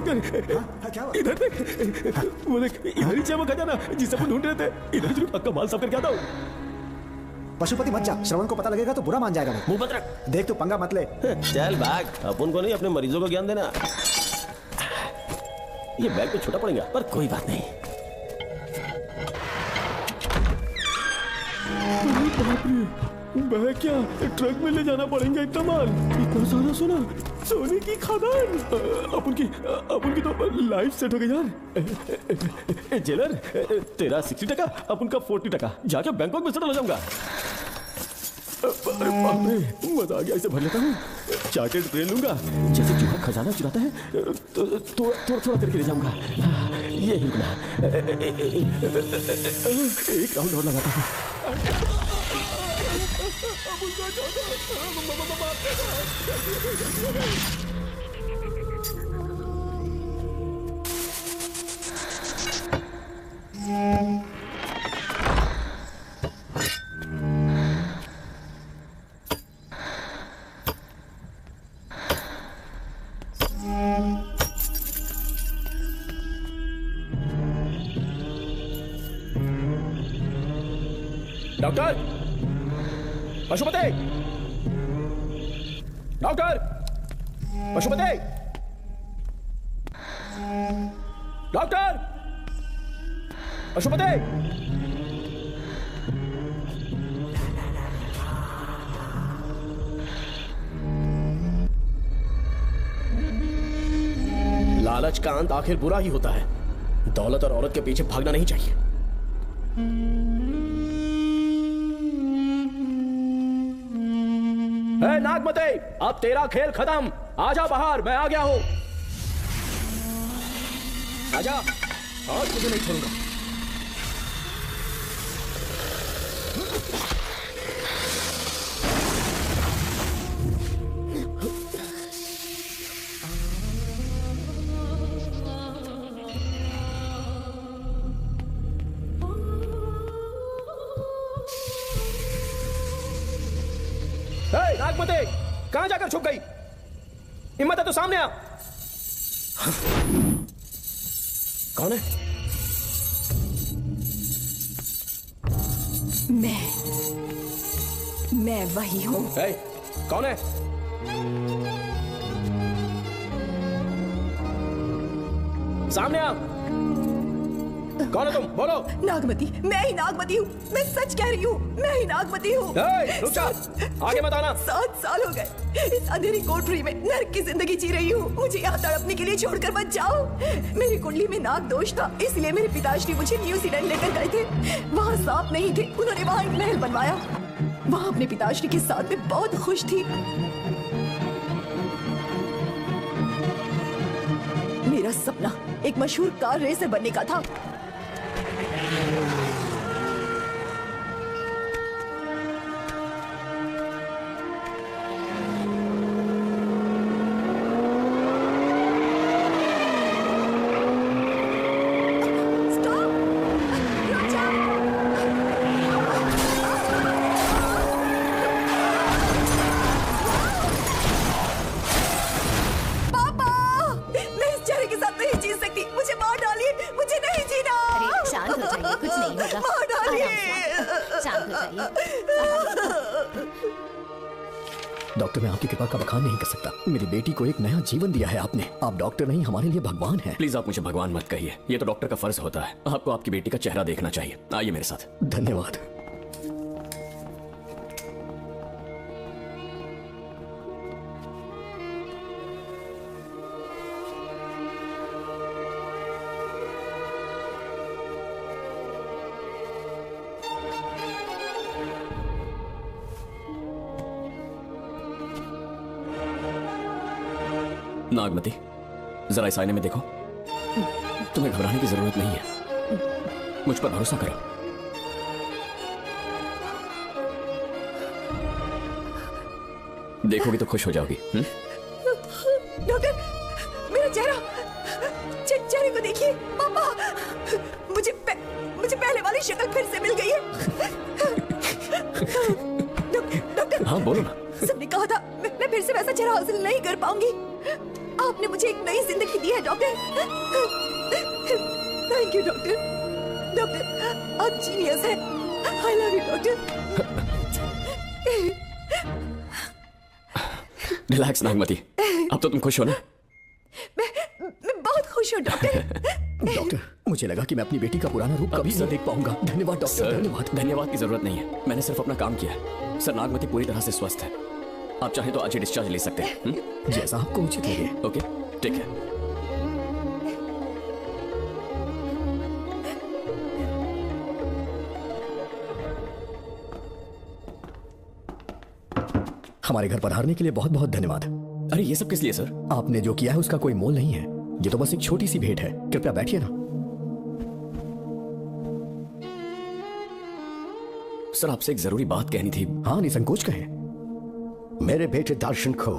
डॉक्टर इधर देख, वो देख इधर ही चमक खजाना जिसे अपन ढूंढ रहे थे। इधर जरूर आपका माल साफ करके आता हूँ। पशुपति मत जा, श्रवण को पता लगेगा तो बुरा मान जाएगा वो। मुंह मत रख। देख तू पंगा मत ले। चल भाग, अपन को नहीं अपने मरीजों को ज्ञान देना। ये बैग तो छोटा पड़ेगा पर कोई बात नहीं। बैग क्या ट्रक में ले जाना पड़ेगा इतना माल, इतना सारा सोना, सोने की खदान। अपन की तो लाइफ सेट हो गई यार। जेलर तेरा 60%, अपन का 40%। जाके बैंकॉक में सेटल हो जाऊंगा। अरे बाप रे, मजा आ गया, इसे भर लेता हूँ। चार्टेड प्लेन लूंगा, जैसे चूहा खजाना चुराता है तो थोड़ा करके ले जाऊंगा। ये ही रुकना, एक राउंड और लगाता हूँ। Doctor Pashupati, doctor Pashupati, doctor Pashupati. लालच का अंत आखिर बुरा ही होता है। दौलत और औरत के पीछे भागना नहीं चाहिए। नागमते, अब तेरा खेल खत्म। आजा बाहर, मैं आ गया हूं। आजा, और तुझे नहीं छोड़ूंगा। नागमते, कहां जाकर छुप गई? हिम्मत है तो सामने आ। कौन है? मैं वही हूं। कौन है? सामने आ। कौन है तुम? बोलो। नागमती, मैं ही नागमती हूँ। मैं सच कह रही हूँ, मैं ही नागमती हूँ। रुक जा, आगे मत आना। 7 साल हो गए इस अंधेरी कोठरी में नर्क की जिंदगी जी रही हूँ। मुझे यहाँ तड़पने के लिए छोड़कर मत जाओ। मेरी कुंडली में नाग दोष था, इसलिए मेरे पिताश्री मुझे न्यूजीलैंड लेकर गए थे। वहाँ सांप नहीं थे, उन्होंने वहाँ एक महल बनवाया। वहाँ अपने पिताश्री के साथ में बहुत खुश थी। मेरा सपना एक मशहूर कार रेसर बनने का था। डॉक्टर, मैं आपकी कृपा का बखान नहीं कर सकता। मेरी बेटी को एक नया जीवन दिया है आपने। आप डॉक्टर नहीं, हमारे लिए भगवान हैं। प्लीज आप मुझे भगवान मत कहिए, ये तो डॉक्टर का फर्ज होता है। आपको आपकी बेटी का चेहरा देखना चाहिए। आइए मेरे साथ। धन्यवाद। नागमती, जरा इस आईने में देखो। तुम्हें घबराने की जरूरत नहीं है, मुझ पर भरोसा करो। देखोगी तो खुश हो जाओगी। डॉक्टर, मेरा चेहरा, चेहरे को देखिए। पापा, मुझे पहले वाली शक्ल फिर से मिल गई है। डॉक्टर, हाँ बोलो ना। सबने कहा था मैं फिर से वैसा चेहरा हासिल नहीं कर पाऊंगी। आपने मुझे एक नई जिंदगी दी है doctor. Thank you doctor. Doctor आप जीनियस हैं। I love you doctor. Relax Nagmati, अब तो तुम खुश हो ना? मैं बहुत खुश हूँ डॉक्टर। डॉक्टर, मुझे लगा कि मैं अपनी बेटी का पुराना रूप कभी नहीं देख पाऊंगा। धन्यवाद डॉक्टर, धन्यवाद। धन्यवाद की जरूरत नहीं है, मैंने सिर्फ अपना काम किया है। सर, नागमती पूरी तरह से स्वस्थ है। आप चाहें तो आज ही डिस्चार्ज ले सकते हैं। जैसा आपको उचित लगे। ओके, ठीक है। हमारे घर पधारने के लिए बहुत बहुत धन्यवाद। अरे ये सब किस लिए सर? आपने जो किया है उसका कोई मोल नहीं है। ये तो बस एक छोटी सी भेंट है। कृपया बैठिए ना। सर, आपसे एक जरूरी बात कहनी थी। हाँ, निसंकोच कहें। मेरे बेटे दर्शन को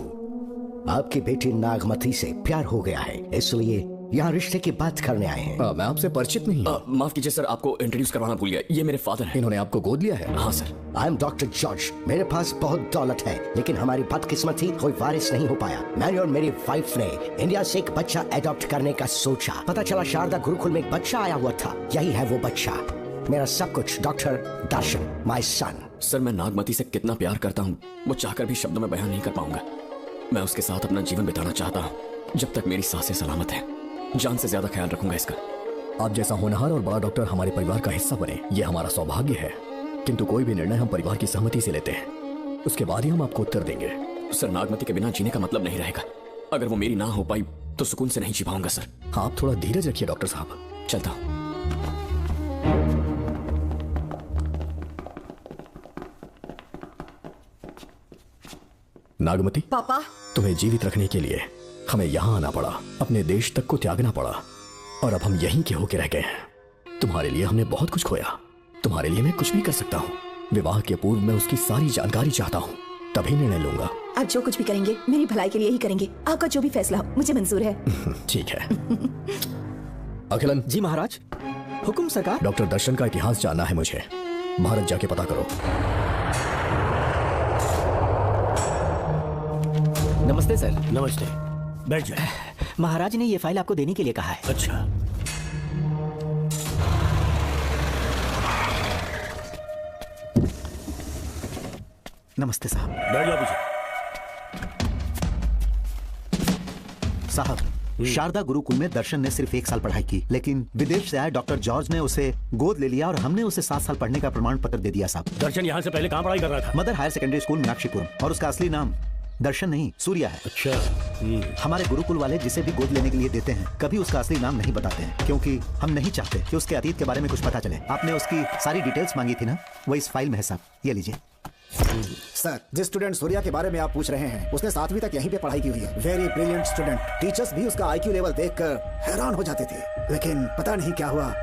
आपकी बेटी नागमती से प्यार हो गया है, इसलिए यहाँ रिश्ते की बात करने आए हैं। मैं आपसे परिचित नहीं। माफ कीजिए सर, आपको इंट्रोड्यूस करवाना भूल गया। ये मेरे फादर हैं। इन्होंने आपको गोद लिया है? हाँ sir. I am doctor George. मेरे पास बहुत दौलत है, लेकिन हमारी बदकिस्मती कोई वारिस नहीं हो पाया। मैंने और मेरी वाइफ ने इंडिया से एक बच्चा एडॉप्ट करने का सोचा। पता चला शारदा गुरुकुल में एक बच्चा आया हुआ था। यही है वो बच्चा, मेरा सब कुछ। Doctor Darshan, my son. Sir, मैं नागमती से कितना प्यार करता हूँ वो चाहकर भी शब्दों में बयान नहीं कर पाऊंगा। मैं उसके साथ अपना जीवन बिताना चाहता हूँ जब तक मेरी सांसें सलामत है। जान से ज्यादा ख्याल रखूंगा इसका। आप जैसा होनहार और बड़ा डॉक्टर हमारे परिवार का हिस्सा बने, ये हमारा सौभाग्य है। किंतु कोई भी निर्णय हम परिवार की सहमति से लेते हैं, उसके बाद ही हम आपको उत्तर देंगे। सर, नागमती के बिना जीने का मतलब नहीं रहेगा। अगर वो मेरी ना हो पाई तो सुकून से नहीं जी पाऊंगा सर। आप थोड़ा धीरज रखिए डॉक्टर साहब। चलता हूँ। नागमती, पापा, तुम्हें जीवित रखने के लिए हमें यहाँ आना पड़ा, अपने देश तक को त्यागना पड़ा, और अब हम यहीं के होके रह गए हैं। तुम्हारे लिए हमने बहुत कुछ खोया, तुम्हारे लिए मैं कुछ भी कर सकता हूँ। विवाह के पूर्व मैं उसकी सारी जानकारी चाहता हूँ, तभी निर्णय लूंगा। आप जो कुछ भी करेंगे मेरी भलाई के लिए ही करेंगे। आपका जो भी फैसला हो मुझे मंजूर है। ठीक है। अखिलन। जी महाराज। हुकुम सरकार। डॉक्टर दर्शन का इतिहास जानना है मुझे। भारत जाके पता करो। नमस्ते सर। नमस्ते, बैठ जाए। महाराज ने ये फाइल आपको देने के लिए कहा है। अच्छा। नमस्ते साहब। बैठ जाओ पीछे। साहब, शारदा गुरुकुल में दर्शन ने सिर्फ 1 साल पढ़ाई की, लेकिन विदेश से आए डॉक्टर जॉर्ज ने उसे गोद ले लिया और हमने उसे 7 साल पढ़ने का प्रमाण पत्र दे दिया साहब। दर्शन यहाँ से पहले कहाँ पढ़ाई कर रहा था? Mother higher secondary school Meenakshipuram, और उसका असली नाम दर्शन नहीं सूर्या है। अच्छा। हमारे गुरुकुल वाले जिसे भी गोद लेने के लिए देते हैं कभी उसका असली नाम नहीं बताते हैं, क्योंकि हम नहीं चाहते कि उसके अतीत के बारे में कुछ पता चले। आपने उसकी सारी डिटेल्स मांगी थी ना, वो इस फाइल में है साहब, ये लीजिए। सर, जिस स्टूडेंट सूर्या के बारे में आप पूछ रहे हैं उसने 7वीं तक यहीं पे पढ़ाई की हुई है। Very brilliant student. टीचर्स भी उसका IQ लेवल देखकर हैरान हो जाते थे, लेकिन पता नहीं क्या हुआ,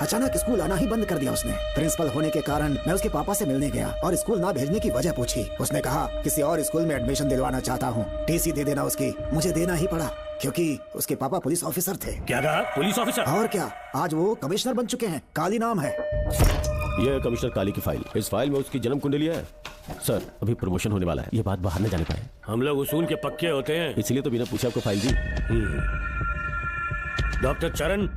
अचानक स्कूल आना ही बंद कर दिया उसने। प्रिंसिपल होने के कारण मैं उसके पापा से मिलने गया और स्कूल ना भेजने की वजह पूछी। उसने कहा किसी और स्कूल में एडमिशन दिलवाना चाहता हूँ, TC दे देना उसकी। मुझे देना ही पड़ा क्योंकि उसके पापा पुलिस ऑफिसर थे। क्या कहा? Police officer? और क्या, आज वो कमिश्नर बन चुके हैं। काली नाम है। ये है कमिश्नर काली की फाइल। इस फाइल में उसकी जन्म कुंडली है। सर, अभी प्रमोशन होने वाला है, ये बात बाहर न जाने पाए। हम लोग उसूल के पक्के होते हैं, इसलिए तो बिना पूछे आपको फाइल दी। डॉक्टर चरण,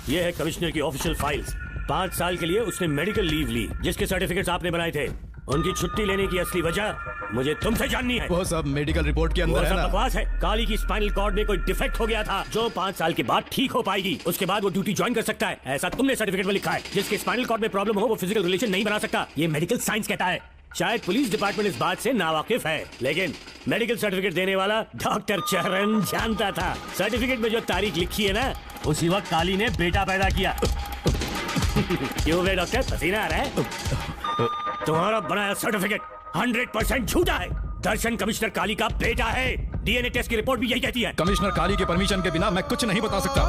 ये है कमिश्नर की ऑफिशियल फाइल्स। 5 साल के लिए उसने मेडिकल लीव ली, जिसके सर्टिफिकेट्स आपने बनाए थे। उनकी छुट्टी लेने की असली वजह मुझे तुमसे जाननी है। वो सब मेडिकल रिपोर्ट के अंदर है ना। बकवास है। काली की स्पाइनल कॉर्ड में कोई डिफेक्ट हो गया था जो 5 साल के बाद ठीक हो पाएगी। उसके बाद वो ड्यूटी ज्वाइन कर सकता है, ऐसा तुमने सर्टिफिकेट में लिखा है। जिसके स्पाइनल कॉर्ड में प्रॉब्लम हो वो फिजिकल रिलेशन नहीं बना सकता, ये मेडिकल साइंस कहता है। शायद पुलिस डिपार्टमेंट इस बात से नावाकिफ है, लेकिन मेडिकल सर्टिफिकेट देने वाला डॉक्टर चरण जानता था। सर्टिफिकेट में जो तारीख लिखी है ना, उसी वक्त काली ने बेटा पैदा किया। क्यों बे डॉक्टर, पसीना आ रहा है? तुम्हारा बनाया सर्टिफिकेट 100% झूठा है। दर्शन कमिश्नर काली का बेटा है। DNA टेस्ट की रिपोर्ट भी यही कहती है। कमिश्नर काली के परमिशन के बिना मैं कुछ नहीं बता सकता।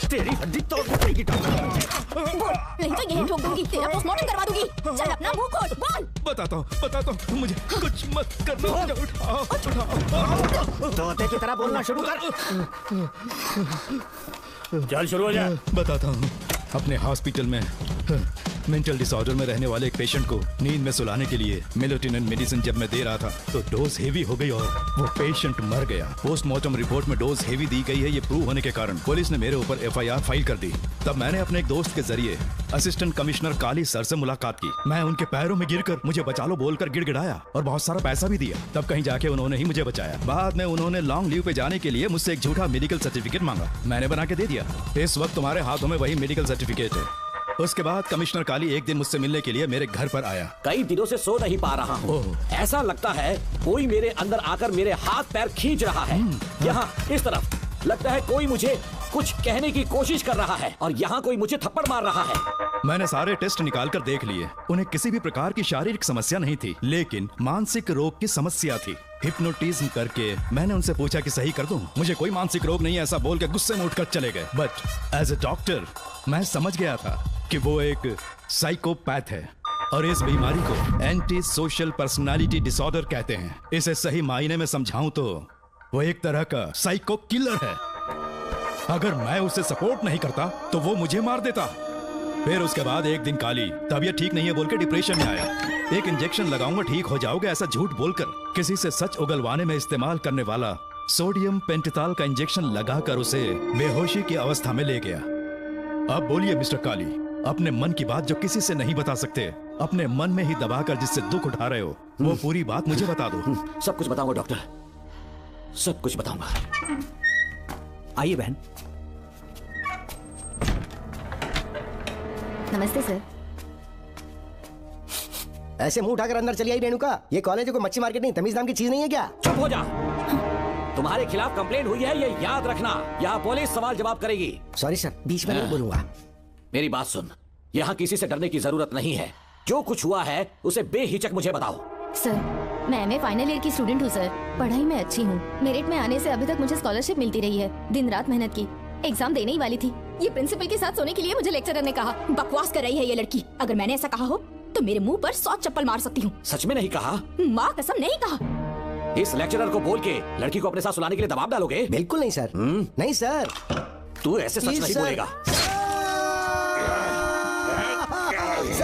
तेरी हड्डी तोड़ देगी डॉक्टर। नहीं तो यही ठोक दूंगी, तेरा पोस्टमार्टम करवा दूंगी। चल अपना मुंह खोल, बोल। बताता हूँ, मुझे कुछ मत करना। उठाओ। तोते की तरह बोलना शुरू कर। चल शुरू हो जा। बताता हूँ। अपने हॉस्पिटल में मेंटल डिसऑर्डर में रहने वाले एक पेशेंट को नींद में सुलाने के लिए मेलेटोनिन मेडिसिन जब मैं दे रहा था तो डोज हेवी हो गई और वो पेशेंट मर गया। पोस्टमार्टम रिपोर्ट में डोज हेवी दी गई है, ये प्रूव होने के कारण पुलिस ने मेरे ऊपर FIR फाइल कर दी। तब मैंने अपने एक दोस्त के जरिए असिस्टेंट कमिश्नर काली सर से मुलाकात की। मैं उनके पैरों में गिरकर मुझे बचा लो बोलकर गिड़गिड़ाया और बहुत सारा पैसा भी दिया। तब कहीं जाके उन्होंने ही मुझे बचाया। बाद में उन्होंने लॉन्ग लीव पे जाने के लिए मुझसे एक झूठा मेडिकल सर्टिफिकेट मांगा, मैंने बना के दे दिया। इस वक्त तुम्हारे हाथों में वही मेडिकल सर्टिफिकेट है। उसके बाद कमिश्नर काली एक दिन मुझसे मिलने के लिए मेरे घर पर आया। कई दिनों से सो नहीं पा रहा हूँ। ऐसा लगता है कोई मेरे अंदर आकर मेरे हाथ पैर खींच रहा है। यहाँ इस तरफ लगता है कोई मुझे कुछ कहने की कोशिश कर रहा है और यहाँ कोई मुझे थप्पड़ मार रहा है। मैंने सारे टेस्ट निकाल कर देख लिए, उन्हें किसी भी प्रकार की शारीरिक समस्या नहीं थी, लेकिन मानसिक रोग की समस्या थी। हिप्नोटिज्म करके मैंने उनसे पूछा कि सही कर दूं, मुझे कोई मानसिक रोग नहीं है ऐसा बोल के गुस्से में उठकर चले गए। बट एज ए डॉक्टर मैं समझ गया था कि वो एक साइकोपैथ है और इस बीमारी को एंटी सोशल पर्सनालिटी डिसऑर्डर कहते हैं। इसे सही मायने में समझाऊं तो वो एक तरह का साइको किलर है। अगर मैं उसे सपोर्ट नहीं करता तो वो मुझे मार देता। फिर उसके बाद एक दिन काली तबीयत ठीक नहीं है बोल के डिप्रेशन में आया। एक इंजेक्शन लगाऊंगा ठीक हो जाओगे ऐसा झूठ बोलकर किसी से सच उगलवाने में इस्तेमाल करने वाला सोडियम पेंटोथॉल का इंजेक्शन लगाकर उसे बेहोशी की अवस्था में ले गया। अब बोलिए मिस्टर काली, अपने मन की बात जो किसी से नहीं बता सकते, अपने मन में ही दबाकर जिससे दुख उठा रहे हो, वो पूरी बात मुझे बता दो। सब कुछ बताऊंगा डॉक्टर, सब कुछ बताऊंगा। आइए बहन। नमस्ते सर। ऐसे मुंह उठाकर अंदर चली आई रेणुका, ये कॉलेज को मच्छी मार्केट नहीं, तमीज नाम की चीज नहीं है क्या? चुप हो जा। तुम्हारे खिलाफ कंप्लेंट हुई है, ये याद रखना। यहाँ पुलिस सवाल जवाब करेगी। सॉरी सर, बीच में नहीं बोलूंगा। मेरी बात सुन, यहाँ किसी से डरने की जरूरत नहीं है। जो कुछ हुआ है उसे बेहिचक मुझे बताओ। सर, मैं MA फाइनल ईयर की स्टूडेंट हूँ सर। पढ़ाई में अच्छी हूँ। मेरिट में आने से अभी तक मुझे स्कॉलरशिप मिलती रही है। दिन रात मेहनत की, एग्जाम देने ही वाली थी। ये प्रिंसिपल के साथ सोने के लिए मुझे लेक्चरर ने कहा। बकवास कर रही है ये लड़की। अगर मैंने ऐसा कहा हो तो मेरे मुंह पर 100 चप्पल मार सकती हूँ। सच में नहीं कहा? माँ कसम नहीं कहा। इस लेक्चरर को बोल के लड़की को अपने साथ सुलाने के लिए दबाव डालोगे? बिल्कुल नहीं सर। नहीं सर, तू ऐसे सच नहीं बोलेगा।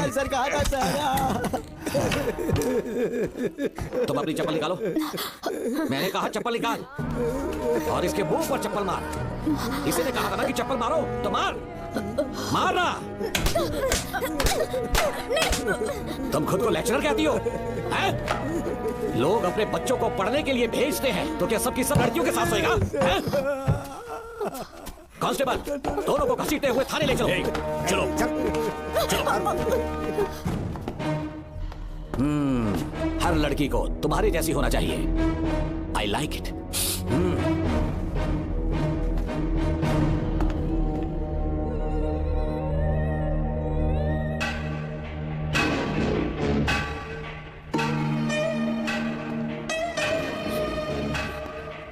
सर कहा था सर। तुम अपनी चप्पल निकालो। मैंने कहा चप्पल निकाल और इसके मुंह पर चप्पल मार। इसी ने कहा था ना कि चप्पल मारो तो मार। मारना। तुम खुद को लेक्चरर कहती हो हैं? लोग अपने बच्चों को पढ़ने के लिए भेजते हैं तो क्या सबकी सब लड़कियों के साथ सोएगा? कांस्टेबल, दोनों को घसीटते हुए थाने ले चलो। चलो। हर लड़की को तुम्हारी जैसी होना चाहिए। I like it.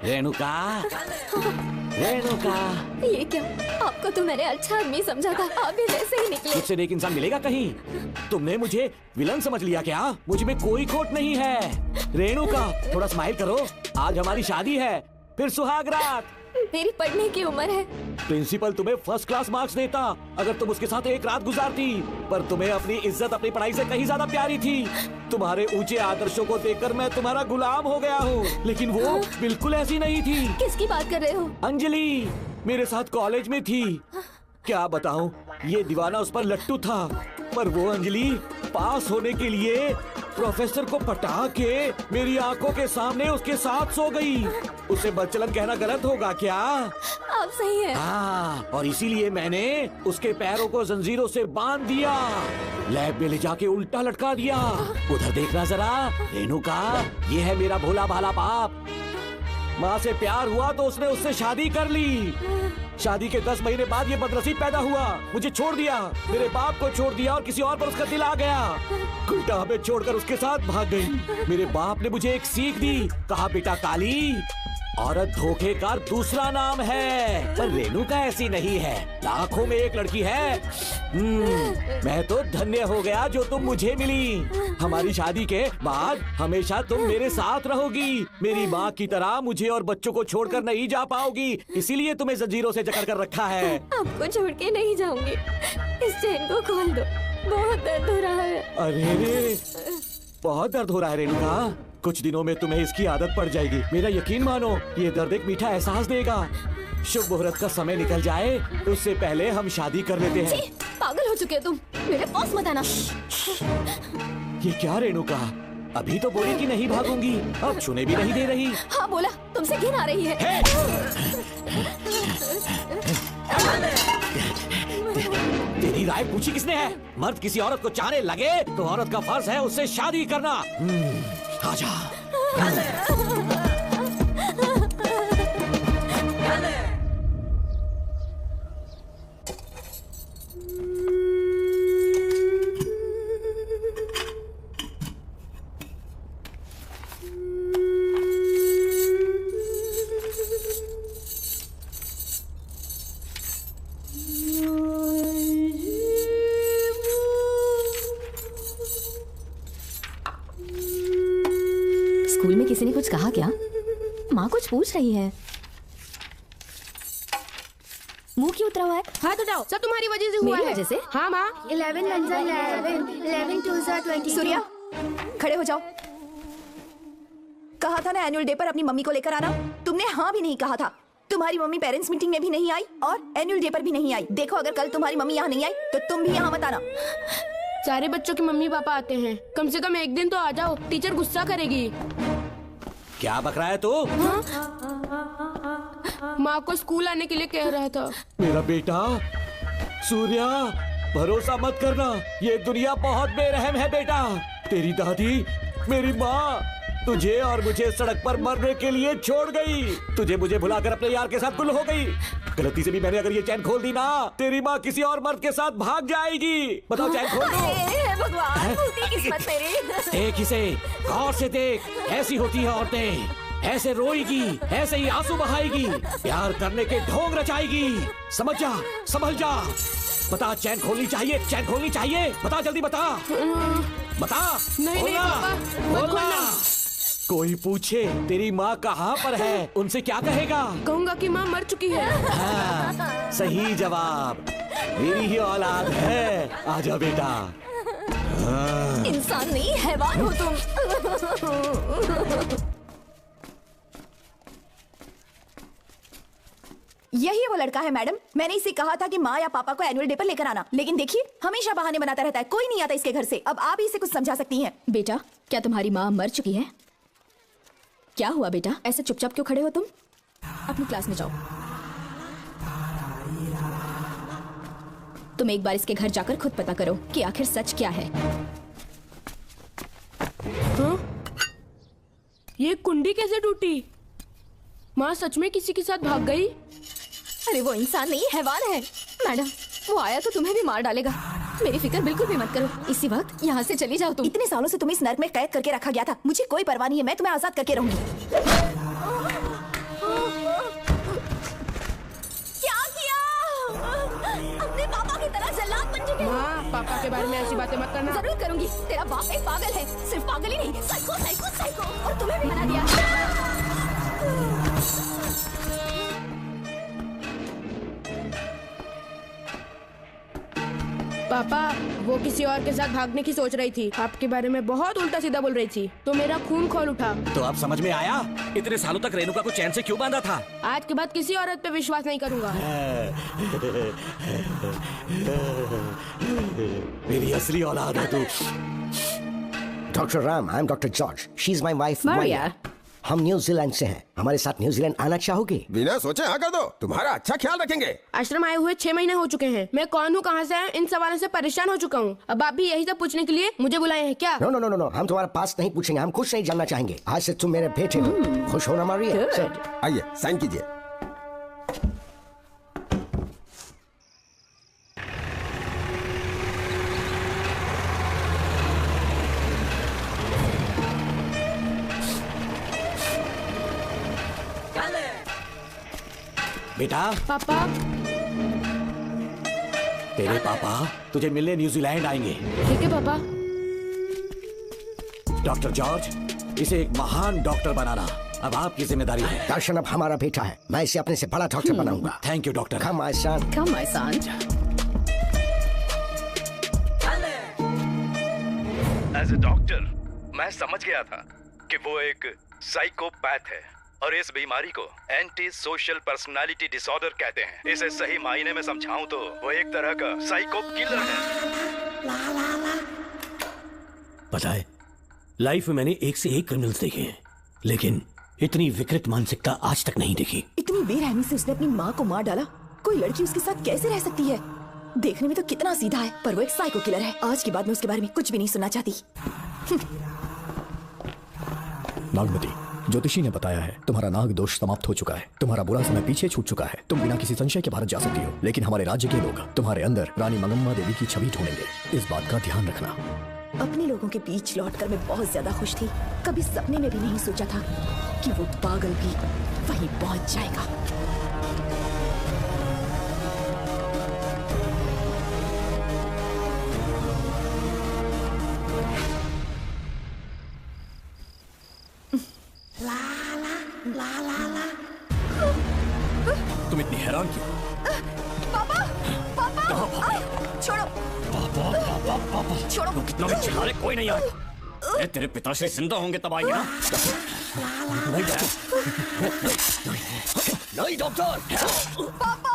Renuka, Renuka. ये क्या? आपको तो मैंने अच्छा आदमी समझा था, आप भी वैसे ही निकले। मुझसे नेक इंसान मिलेगा कहीं? तुमने मुझे विलन समझ लिया क्या? मुझ में कोई खोट नहीं है। रेणुका, थोड़ा स्माइल करो। आज हमारी शादी है, फिर सुहाग रात। मेरी पढ़ने की उम्र है। प्रिंसिपल तुम्हें फर्स्ट क्लास मार्क्स देता अगर तुम उसके साथ एक रात गुजारती, पर तुम्हें अपनी इज्जत अपनी पढ़ाई से कहीं ज्यादा प्यारी थी। तुम्हारे ऊंचे आदर्शों को देखकर मैं तुम्हारा गुलाम हो गया हूँ, लेकिन वो बिल्कुल ऐसी नहीं थी। किसकी बात कर रहे हो? अंजलि मेरे साथ कॉलेज में थी। क्या बताऊं, ये दीवाना उस पर लट्टू था, पर वो अंजलि पास होने के लिए प्रोफेसर को पटा के मेरी आंखों के सामने उसके साथ सो गई। उसे बदचलन कहना गलत होगा क्या? आप सही हैं। हाँ, और इसीलिए मैंने उसके पैरों को जंजीरों से बांध दिया, लैब में ले जाके उल्टा लटका दिया। उधर देखना जरा रेणुका, ये है मेरा भोला भाला बाप। माँ से प्यार हुआ तो उसने उससे शादी कर ली। शादी के 10 महीने बाद ये बदनसीब पैदा हुआ, मुझे छोड़ दिया, मेरे बाप को छोड़ दिया और किसी और पर उसका दिल आ गया। उल्टा हमें छोड़कर उसके साथ भाग गई। मेरे बाप ने मुझे एक सीख दी, कहा बेटा काली, औरत धोखे का दूसरा नाम है, पर रेणुका ऐसी नहीं है, लाखों में एक लड़की है। मैं तो धन्य हो गया जो तुम मुझे मिली। हमारी शादी के बाद हमेशा तुम मेरे साथ रहोगी। मेरी माँ की तरह मुझे और बच्चों को छोड़कर नहीं जा पाओगी, इसीलिए तुम्हें जंजीरों से जकड़ कर रखा है। आपको छोड़ के नहीं जाऊंगी, इस चेन को खोल दो। बहुत दर्द हो रहा है। अरे रे, बहुत दर्द हो रहा है रेणुका। कुछ दिनों में तुम्हें इसकी आदत पड़ जाएगी। मेरा यकीन मानो, ये दर्द एक मीठा एहसास देगा। शुभ मुहूर्त का समय निकल जाए उससे पहले हम शादी कर लेते हैं। पागल हो चुके हो तुम, मेरे पास मत आना। ये क्या रेणुका, अभी तो बोली कि नहीं भागूंगी, अब छूने भी नहीं दे रही। हाँ बोला, तुमसे घिन आ रही है। तेरी राय पूछी किसने है? मर्द किसी औरत को चाहने लगे तो औरत का फर्ज है उससे शादी करना। आजा। स्कूल में किसी ने कुछ कहा क्या? माँ कुछ पूछ रही है। मुंह क्यों उतरा हुआ है? हाथ उठाओ, सब तुम्हारी वजह से हुआ मेरी है। वजह से? हाँ माँ। 11 1 11 11 2 22। सूर्या, खड़े हो जाओ। कहा था ना एनुअल डे पर अपनी मम्मी को लेकर आना, तुमने हाँ भी नहीं कहा था। तुम्हारी मम्मी पेरेंट्स मीटिंग में भी नहीं आई और एनुअल डे पर भी नहीं आई। देखो, अगर कल तुम्हारी मम्मी यहाँ नहीं आई तो तुम भी यहाँ मत आना। सारे बच्चों के मम्मी पापा आते हैं, कम से कम एक दिन तो आ जाओ, टीचर गुस्सा करेगी। क्या बक रहा है तू? माँ को स्कूल आने के लिए कह रहा था। मेरा बेटा सूर्या, भरोसा मत करना, ये दुनिया बहुत बेरहम है बेटा। तेरी दादी, मेरी माँ तुझे और मुझे सड़क पर मरने के लिए छोड़ गई। तुझे मुझे भुलाकर अपने यार के साथ गुल हो गई। गलती से भी मैंने अगर ये चैन खोल दी ना, तेरी माँ किसी और मर्द के साथ भाग जाएगी। बताओ, चैन खोल दो। भगवान, फूटी किस्मत मेरी। देख इसे, गौर से देख, ऐसी होती है औरतें, ऐसे रोएगी, ऐसे ही आंसू बहाएगी, प्यार करने के ढोंग रचाएगी। समझ जा, संभल जा। बता, चैन खोलनी चाहिए, चैन खोलनी चाहिए। बता, जल्दी बता, बता। नहीं नहीं पापा, मत खोलना। कोई पूछे तेरी माँ कहाँ पर है, उनसे क्या कहेगा? कहूँगा कि माँ मर चुकी है। हाँ, सही जवाब, मेरी ही औलाद है। आजा बेटा। हाँ। इंसान नहीं, हैवान हो तुम। यही वो लड़का है मैडम, मैंने इसे कहा था कि माँ या पापा को एनुअल डे पर लेकर आना, लेकिन देखिए हमेशा बहाने बनाता रहता है, कोई नहीं आता इसके घर से। अब आप ही इसे कुछ समझा सकती हैं। बेटा, क्या तुम्हारी माँ मर चुकी है? क्या हुआ बेटा, ऐसे चुपचाप क्यों खड़े हो तुम? अपनी क्लास में जाओ। तुम एक बार इसके घर जाकर खुद पता करो कि आखिर सच क्या है। हाँ? ये कुंडी कैसे टूटी? माँ सच में किसी के साथ भाग गई? अरे वो इंसान नहीं, हैवान है। मैडम, वो आया तो तुम्हें भी मार डालेगा। मेरी फिक्र बिल्कुल भी मत करो। इसी वक्त यहाँ से चली जाओ तुम। इतने सालों से तुम्हें इस नर्क में कैद करके रखा गया था, मुझे कोई परवाह नहीं है, मैं तुम्हें आजाद करके रहूंगी। क्या किया? अपने पापा की तरह जल्लाद बन चुके। माँ, पापा के बारे में ऐसी बातें मत करना। जरूर करूंगी। तेरा बाप एक पागल है, सिर्फ पागल ही नहीं, साइको साइको साइको। और तुम्हें भी बना दिया। पापा, वो किसी और के साथ भागने की सोच रही थी, आपके बारे में बहुत उल्टा सीधा बोल रही थी, तो मेरा खून खोल उठा। तो अब समझ में आया इतने सालों तक रेणुका को चैन से क्यों बांधा था? आज के बाद किसी औरत पे विश्वास नहीं करूंगा। मेरी असली औलाद है तू। Doctor Ram, I am doctor George, she is my wife Maria. हम न्यूजीलैंड से हैं, हमारे साथ न्यूजीलैंड आना चाहोगे? बिना सोचे हाँ कर दो, तुम्हारा अच्छा ख्याल रखेंगे। आश्रम आए हुए 6 महीने हो चुके हैं। मैं कौन हूँ, कहाँ से आया, इन सवालों से परेशान हो चुका हूँ। अब आप भी यही सब पूछने के लिए मुझे बुलाए हैं क्या? नो नो नो नो, हम तुम्हारा पास नहीं पूछेंगे, हम कुछ नहीं जानना चाहेंगे। आज से तुम मेरे बेटे हो। खुश हो ना मारिया? आइए साइन कीजिए। बेटा, पापा, तेरे पापा तुझे मिलने न्यूजीलैंड आएंगे। ठीक है पापा। डॉक्टर जॉर्ज, इसे एक महान डॉक्टर बनाना अब आपकी जिम्मेदारी है। दर्शन अब हमारा बेटा है, मैं इसे अपने से बड़ा डॉक्टर बनाऊंगा। Thank you doctor. Come my son. Come my son. As a doctor मैं समझ गया था कि वो एक साइकोपैथ है और इस बीमारी को एंटी सोशल पर्सनालिटी डिसऑर्डर कहते हैं। इसे सही मायने में समझाऊं तो वो एक तरह का साइको किलर है। पता है, लाइफ में मैंने एक से एक क्रिमिनल्स देखे हैं, लेकिन इतनी विकृत मानसिकता आज तक नहीं देखी। इतनी बेरहमी से उसने अपनी माँ को मार डाला। कोई लड़की उसके साथ कैसे रह सकती है? देखने में तो कितना सीधा है, पर वो एक साइको किलर है। आज के बाद मैं उसके बारे में कुछ भी नहीं सुनना चाहती। नागमती, ज्योतिषी ने बताया है तुम्हारा नाग दोष समाप्त हो चुका है, तुम्हारा बुरा समय पीछे छूट चुका है, तुम बिना किसी संशय के भारत जा सकती हो। लेकिन हमारे राज्य के लोग तुम्हारे अंदर रानी मंगम्मा देवी की छवि ढूंढेंगे, इस बात का ध्यान रखना। अपने लोगों के बीच लौटकर मैं बहुत ज्यादा खुश थी। कभी सपने में भी नहीं सोचा था कि वो पागल भी वहीं पहुंच जाएगा। तुम इतनी हैरान क्यों? पापा, पापा, छोड़ो, छोड़ो। तू कितना भी चिल्ला ले, कोई नहीं आएगा। ये तेरे पिताश्री जिंदा होंगे तब आएंगे ना। नहीं डॉक्टर। पापा,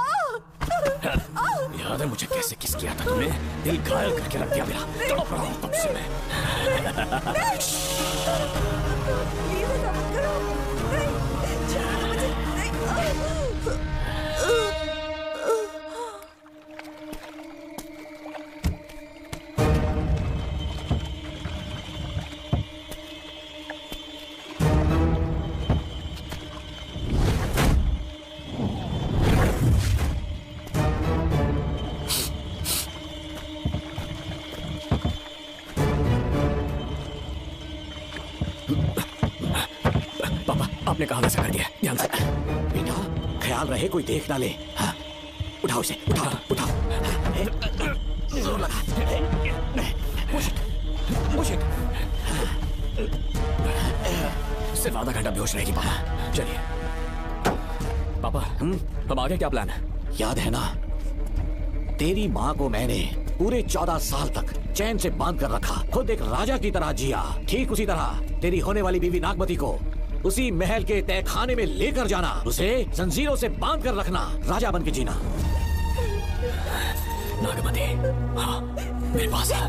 याद है मुझे कैसे किस किया था तुमने? दिल घायल करके रख दिया मेरा। तड़प रहा हूँ तब से मैं। आपने कहा वैसा कर दिया, ध्यान से। बेटा, ख्याल रहे कोई देख ना ले। हाँ, उठाओ इसे, उठाओ, उठाओ। जोर लगा। मुझे सिर्फ आधा घंटा बेहोश रहेगी पापा। चलिए पापा, अब आगे क्या प्लान है? याद है ना, तेरी माँ को मैंने पूरे 14 साल तक चैन से बांध कर रखा, खुद एक राजा की तरह जिया। ठीक उसी तरह तेरी होने वाली बीवी नागमती को उसी महल के तहखाने में लेकर जाना, उसे जंजीरों से बांध कर रखना, राजा बन के जीना। नागमती, हाँ, मेरे पास है।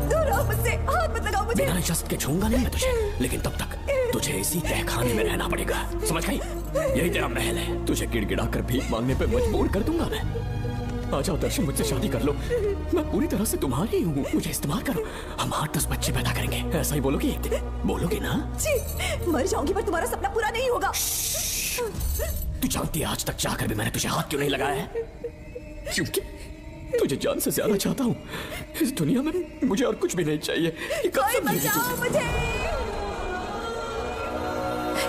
मुझसे हाथ मत लगाओ मुझे। बिना इजाजत के छूंगा नहीं मैं तुझे, लेकिन तब तक तुझे इसी तहखाने में रहना पड़ेगा, समझ गई? यही तेरा महल है। तुझे गिड़गिड़ा कर भीख मांगने पे मजबूर कर दूंगा मैं। आ जाओ दर्शन, मुझसे शादी कर लो, मैं पूरी तरह से तुम्हारी हूँ, मुझे इस्तेमाल करो। हम 8-10 बच्चे पैदा करेंगे, ऐसा ही बोलोगी एक दिन? बोलोगी ना? जी, मर जाऊंगी पर तुम्हारा सपना पूरा नहीं होगा। तू जानती है आज तक चाहकर भी मैंने तुझे हाथ क्यों नहीं लगाया है? क्योंकि तुझे जान से ज्यादा चाहता हूँ। इस दुनिया में मुझे और कुछ भी नहीं चाहिए। कोई बचाओ मुझे।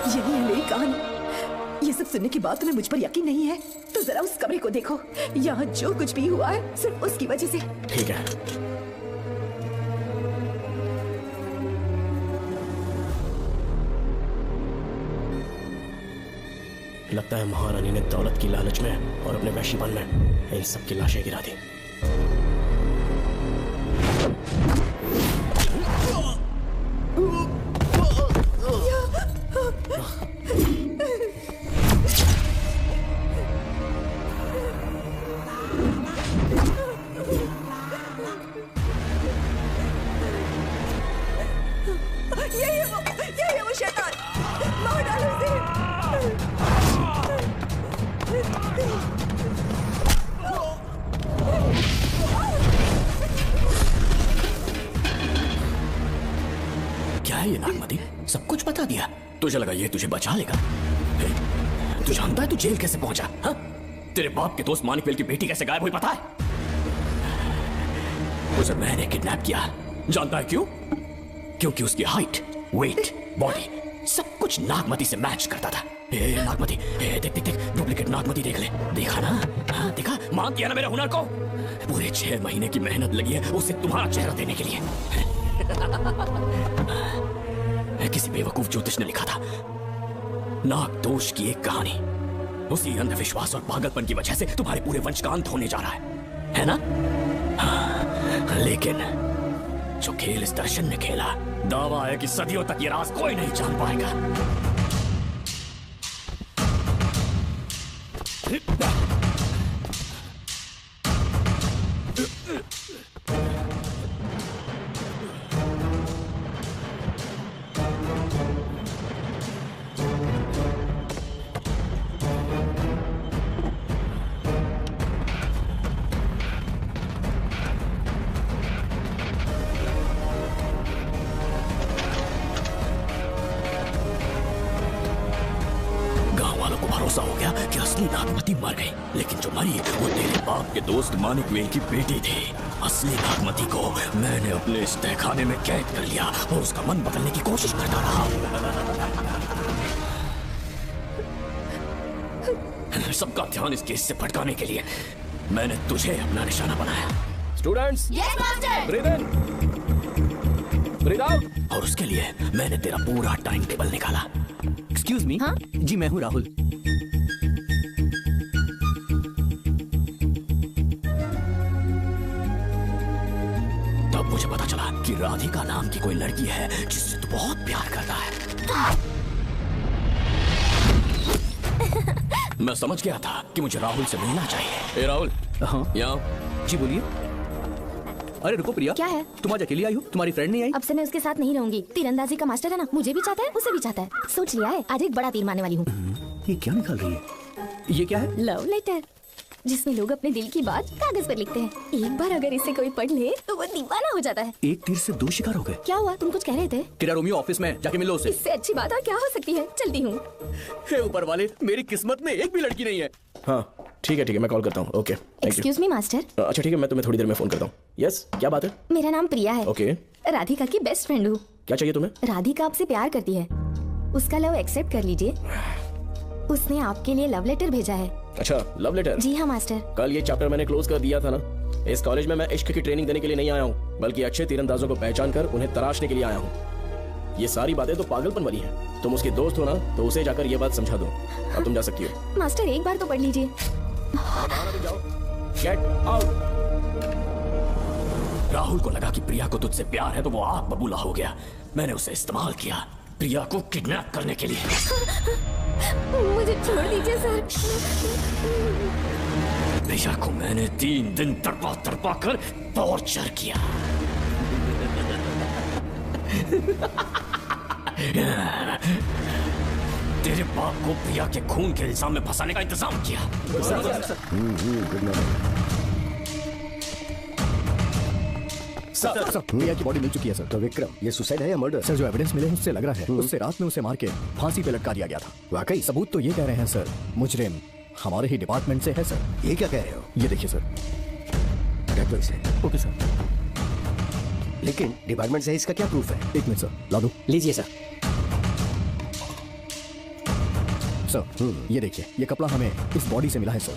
यही है मेरी कहानी। ये सब सुनने के बाद तुम्हें मुझ पर यकीन नहीं है तो जरा उस कमरे को देखो। यहाँ जो कुछ भी हुआ है सिर्फ उसकी वजह से। ठीक है, लगता है महारानी ने दौलत की लालच में और अपने वैश्यपन में इन सब की लाशें गिरा दी। ये वो शैतान, मार डालो उसे। क्या है ये नागमती? सब कुछ बता दिया। तुझे लगा ये तुझे बचा लेगा? तू जानता है तू जेल कैसे पहुंचा? हाँ? तेरे बाप के दोस्त मानिकवेल की बेटी कैसे गायब हुई पता है? उसे मैंने किडनैप किया। जानता है क्यों? क्योंकि उसकी हाइट, वेट, बॉडी सब कुछ नागमती से मैच करता था। नागमती, देख देख देख, डुप्लीकेट नागमती देख ले। देखा ना? हाँ, देखा? मान दिया ना मेरे हुनर को? पूरे 6 महीने की मेहनत लगी है उसे तुम्हारा चेहरा देने के लिए। किसी बेवकूफ ज्योतिष ने लिखा था नाग दोष की एक कहानी। उसी अंधविश्वास और पागलपन की वजह से तुम्हारे पूरे वंश का अंत होने जा रहा है ना? हाँ, लेकिन जो खेल इस दर्शन ने खेला दावा है कि सदियों तक ये राज कोई नहीं जान पाएगा। भरोसा हो गया कि असली नागमती मर गई, लेकिन जो मरी वो तेरे बाप के दोस्त मानिक वेल की बेटी थी। असली नागमती को मैंने अपने इस तहखाने में कैद कर लिया और उसका मन बदलने की कोशिश करता रहा। सबका ध्यान इस केस से भटकाने के लिए मैंने तुझे अपना निशाना बनाया। स्टूडेंट्स, ब्रीथ इन, ब्रीथ आउट। और उसके लिए मैंने तेरा पूरा टाइम टेबल निकाला। Excuse me. हाँ? जी मैं हूँ राहुल। तब मुझे पता चला कि राधिका नाम की कोई लड़की है जिससे तू बहुत प्यार करता है। मैं समझ गया था कि मुझे राहुल से मिलना चाहिए। ए राहुल। हाँ यहाँ। जी बोलिए। अरे रुको प्रिया, क्या है? तुम आज अकेली आई हो? तुम्हारी फ्रेंड नहीं आई? अब से मैं उसके साथ नहीं रहूंगी। तीरंदाजी का मास्टर है ना, मुझे भी चाहता है, उसे भी चाहता है। सोच लिया है, आज एक बड़ा तीर मारने वाली हूँ। ये क्या निकाल रही है? ये क्या है? लव लेटर, जिसमें लोग अपने दिल की बात कागज पर लिखते हैं। एक बार अगर इसे कोई पढ़ ले तो वो दीवाना हो जाता है। एक तीर से दो शिकार हो गए। क्या हुआ? तुम कुछ कह रहे थे? तेरा रोमियो ऑफिस में, जाके मिलो उससे। इससे अच्छी बात और क्या हो सकती है? चलती हूँ। हे ऊपर वाले, मेरी किस्मत में एक भी लड़की नहीं है। हाँ ठीक है मैं कॉल करता हूँ। Okay excuse me master. अच्छा ठीक है, मैं तुम्हें थोड़ी देर में फोन करता हूँ। यस, क्या बात है? मेरा नाम प्रिया है। ओके। राधिका की बेस्ट फ्रेंड हूँ। क्या चाहिए तुम्हें? राधिका आपसे प्यार करती है, उसका लव एक्सेप्ट कर लीजिए। उसने आपके लिए लव लेटर भेजा है। अच्छा, लव लेटर? जी हाँ मास्टर। कल ये चैप्टर मैंने क्लोज कर दिया था ना। इस कॉलेज में मैं इश्क की ट्रेनिंग देने के लिए नहीं आया हूँ, बल्कि अच्छे तीरंदाजों को पहचान कर उन्हें तराशने के लिए आया हूँ। ये सारी बातें तो पागलपन वाली हैं। तुम उसकी दोस्त हो ना, तो उसे जाकर ये बात समझा दो। अब तुम जा सकती हो। मास्टर एक बार तो पढ़ लीजिए। Get out. राहुल को लगा कि प्रिया को तुझसे प्यार है तो वो आग बबूला हो गया। मैंने उसे इस्तेमाल किया प्रिया को किडनैप करने के लिए। मुझे छोड़ दीजिए सर। प्रिया को मैंने 3 दिन तड़पा कर टॉर्चर किया। तेरे बाप को प्रिया के खून के इल्जाम में फंसाने का इंतजाम किया। सर, प्रिया की बॉडी मिल चुकी है सर। तो विक्रम, ये सुसाइड है या मर्डर? सर जो एविडेंस मिले हैं उससे लग रहा है उससे रात में उसे मार के फांसी पे लटका दिया गया था। वाकई? सबूत तो ये कह रहे हैं सर, मुजरिम हमारे ही डिपार्टमेंट से है सर। ये क्या कह रहे हो? ये देखिए सर। Okay sir. लेकिन डिपार्टमेंट से इसका क्या प्रूफ है? एक मिनट सर, ला दो। लीजिए सर। सर ये देखिए, ये कपड़ा हमें इस बॉडी से मिला है सर।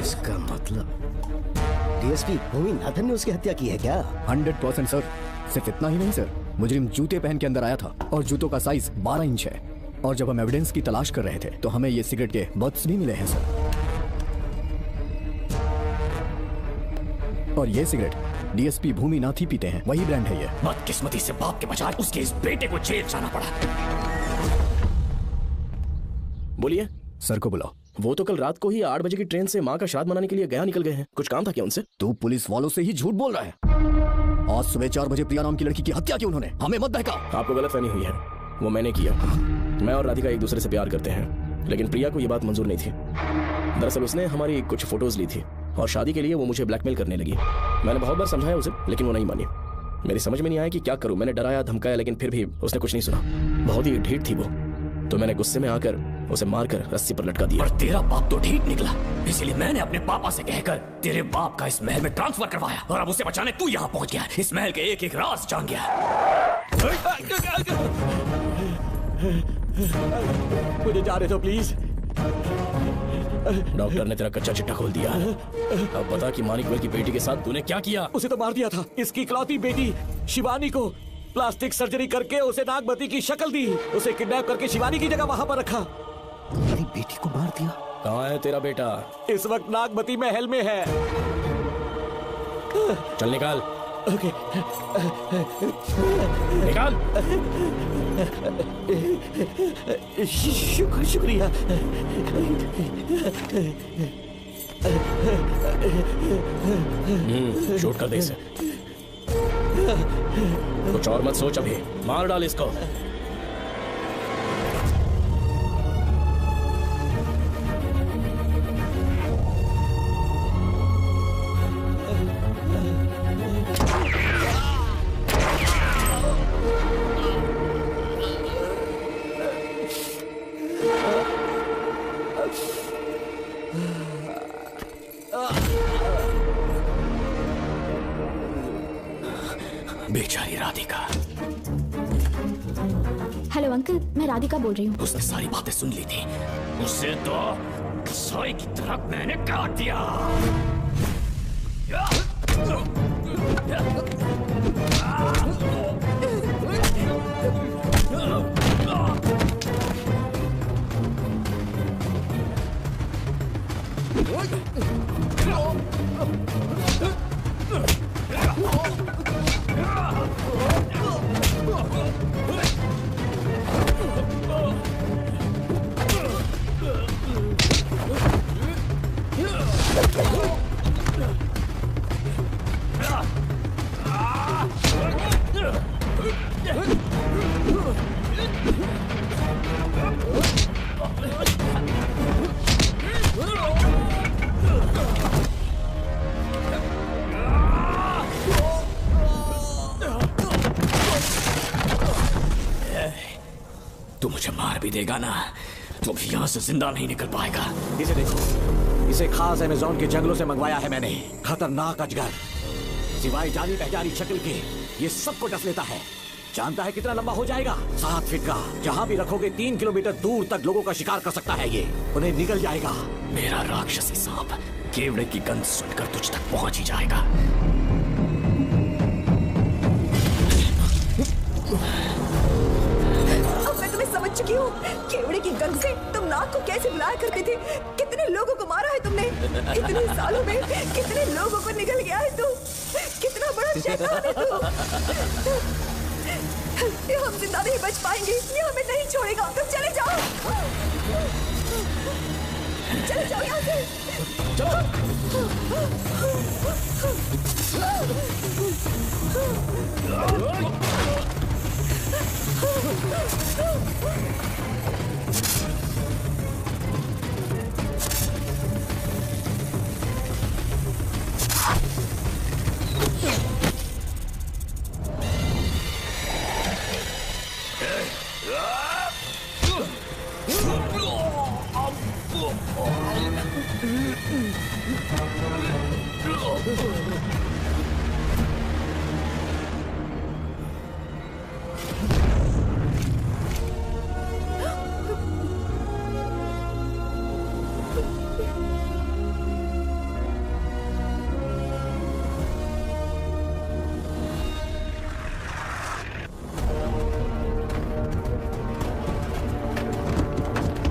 इसका मतलब डीएसपी भूमि नाथन ने उसकी हत्या की है क्या? 100% सर। सिर्फ इतना ही नहीं सर, मुजरिम जूते पहन के अंदर आया था और जूतों का साइज 12 इंच है। और जब हम एविडेंस की तलाश कर रहे थे तो हमें ये सिगरेट के बट्स भी मिले हैं सर। और ये सिगरेट डीएसपी भूमि नाथ ही पीते हैं, वही ब्रांड है ये। बदकिस्मती से बाप के बजाय उसके इस बेटे को जेल जाना पड़ा। बोलिए। सर को बुलाओ। वो तो कल रात को ही 8 बजे की ट्रेन से माँ का श्राद्ध मनाने के लिए गया निकल गए हैं। कुछ काम था क्या उनसे? तू पुलिस वालों से ही झूठ बोल रहा है। आज सुबह 4 बजे प्रिया नाम की लड़की की हत्या की उन्होंने, हमें मत बहका। आपको गलतफहमी हुई है, वो मैंने किया। मैं और राधिका एक दूसरे से प्यार करते हैं, लेकिन प्रिया को ये बात मंजूर नहीं थी। दरअसल उसने हमारी कुछ फोटोज ली थी और शादी के लिए वो मुझे ब्लैकमेल करने लगी। मैंने बहुत बार समझाया उसे, लेकिन वो नहीं मानी। मेरी समझ में नहीं आया कि क्या करूं। मैंने डराया धमकाया, लेकिन फिर भी उसने कुछ नहीं सुना। बहुत ही ढीठ थी वो, तो मैंने गुस्से में आकर उसे मारकर रस्सी पर लटका दिया। और तेरा बाप तो ठीक निकला, इसीलिए मैंने अपने पापा से कहकर तेरे बाप का इस महल में ट्रांसफर करवाया। और अब उसे बचाने तू यहाँ पहुंच गया, इस महल के एक एक राज जान गया। मुझे जाने दो प्लीज। डॉक्टर ने तेरा कच्चा चिट्ठा खोल दिया। अब बता कि मानिक वेल की बेटी के साथ तूने क्या किया? उसे तो मार दिया था। इसकी इकलौती बेटी शिवानी को प्लास्टिक सर्जरी करके उसे नागमती की शक्ल दी। उसे किडनैप करके शिवानी की जगह वहां पर रखा। मेरी बेटी को मार दिया? कहाँ है तेरा बेटा? इस वक्त नागमती महल में है। चल निकाल। ओके। निकाल। शुक्रिया। शूट कर दे इसे। कुछ और मत सोच अभी, मार डाल इसको। बेचारी राधिका। हेलो अंकल, मैं राधिका बोल रही हूँ। उसने सारी बातें सुन ली थी। उसे तो सोई की तरफ मैंने काट दिया। तू मुझे मार भी देगा ना, तो भी यहाँ से जिंदा नहीं निकल पाएगा। इसे देखो, इसे खास अमेज़न के जंगलों से मंगवाया है मैंने। खतरनाक अजगर, सिवाय जानी पहचानी शक्ल के ये सबको डस लेता है। जानता है कितना लंबा हो जाएगा? 7 फीट का। जहाँ भी रखोगे 3 किलोमीटर दूर तक लोगों का शिकार कर सकता है ये। उन्हें निगल जाएगा। मेरा राक्षसी सांप केवड़े की गंध सुनकर तुझ तक पहुंच ही जाएगा। समझ चुकी हूँ। केवड़े की गंध से तुम नाग को कैसे बुलाया करते थे। कितने लोगों को मारा है तुमने। इतने सालों में कितने लोगों को निगल गया है तू। कितना बड़ा शैतान है तू। ये हम जिंदा नहीं बच पाएंगे। ये हमें नहीं छोड़ेगा। तुम चले जाओ, चले जाओ यहाँ से।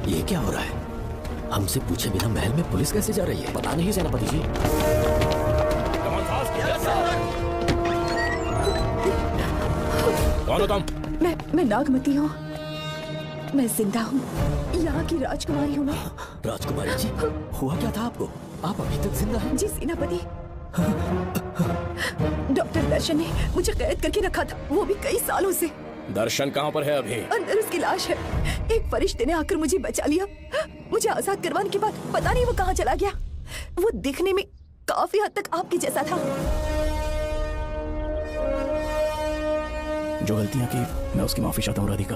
ये क्या हो रहा है? हमसे पूछे बिना महल में पुलिस कैसे जा रही है? पता नहीं सेनापति जी। कौन हो तुम? मैं नागमती हूँ। मैं जिंदा हूँ। यहाँ की राजकुमारी हूँ मैं। राजकुमारी जी, हुआ क्या था आपको? आप अभी तक जिंदा हैं? जी सेनापति। डॉक्टर दर्शन ने मुझे कैद करके रखा था, वो भी कई सालों से। दर्शन कहाँ पर है अभी? अंदर उसकी लाश है। एक फरिश्ते ने आकर मुझे बचा लिया। मुझे आजाद करवाने के बाद पता नहीं वो कहाँ चला गया। वो दिखने में काफी हद तक आपके जैसा था। जो गलतियां की मैं उसकी माफी चाहता हूँ राधिका।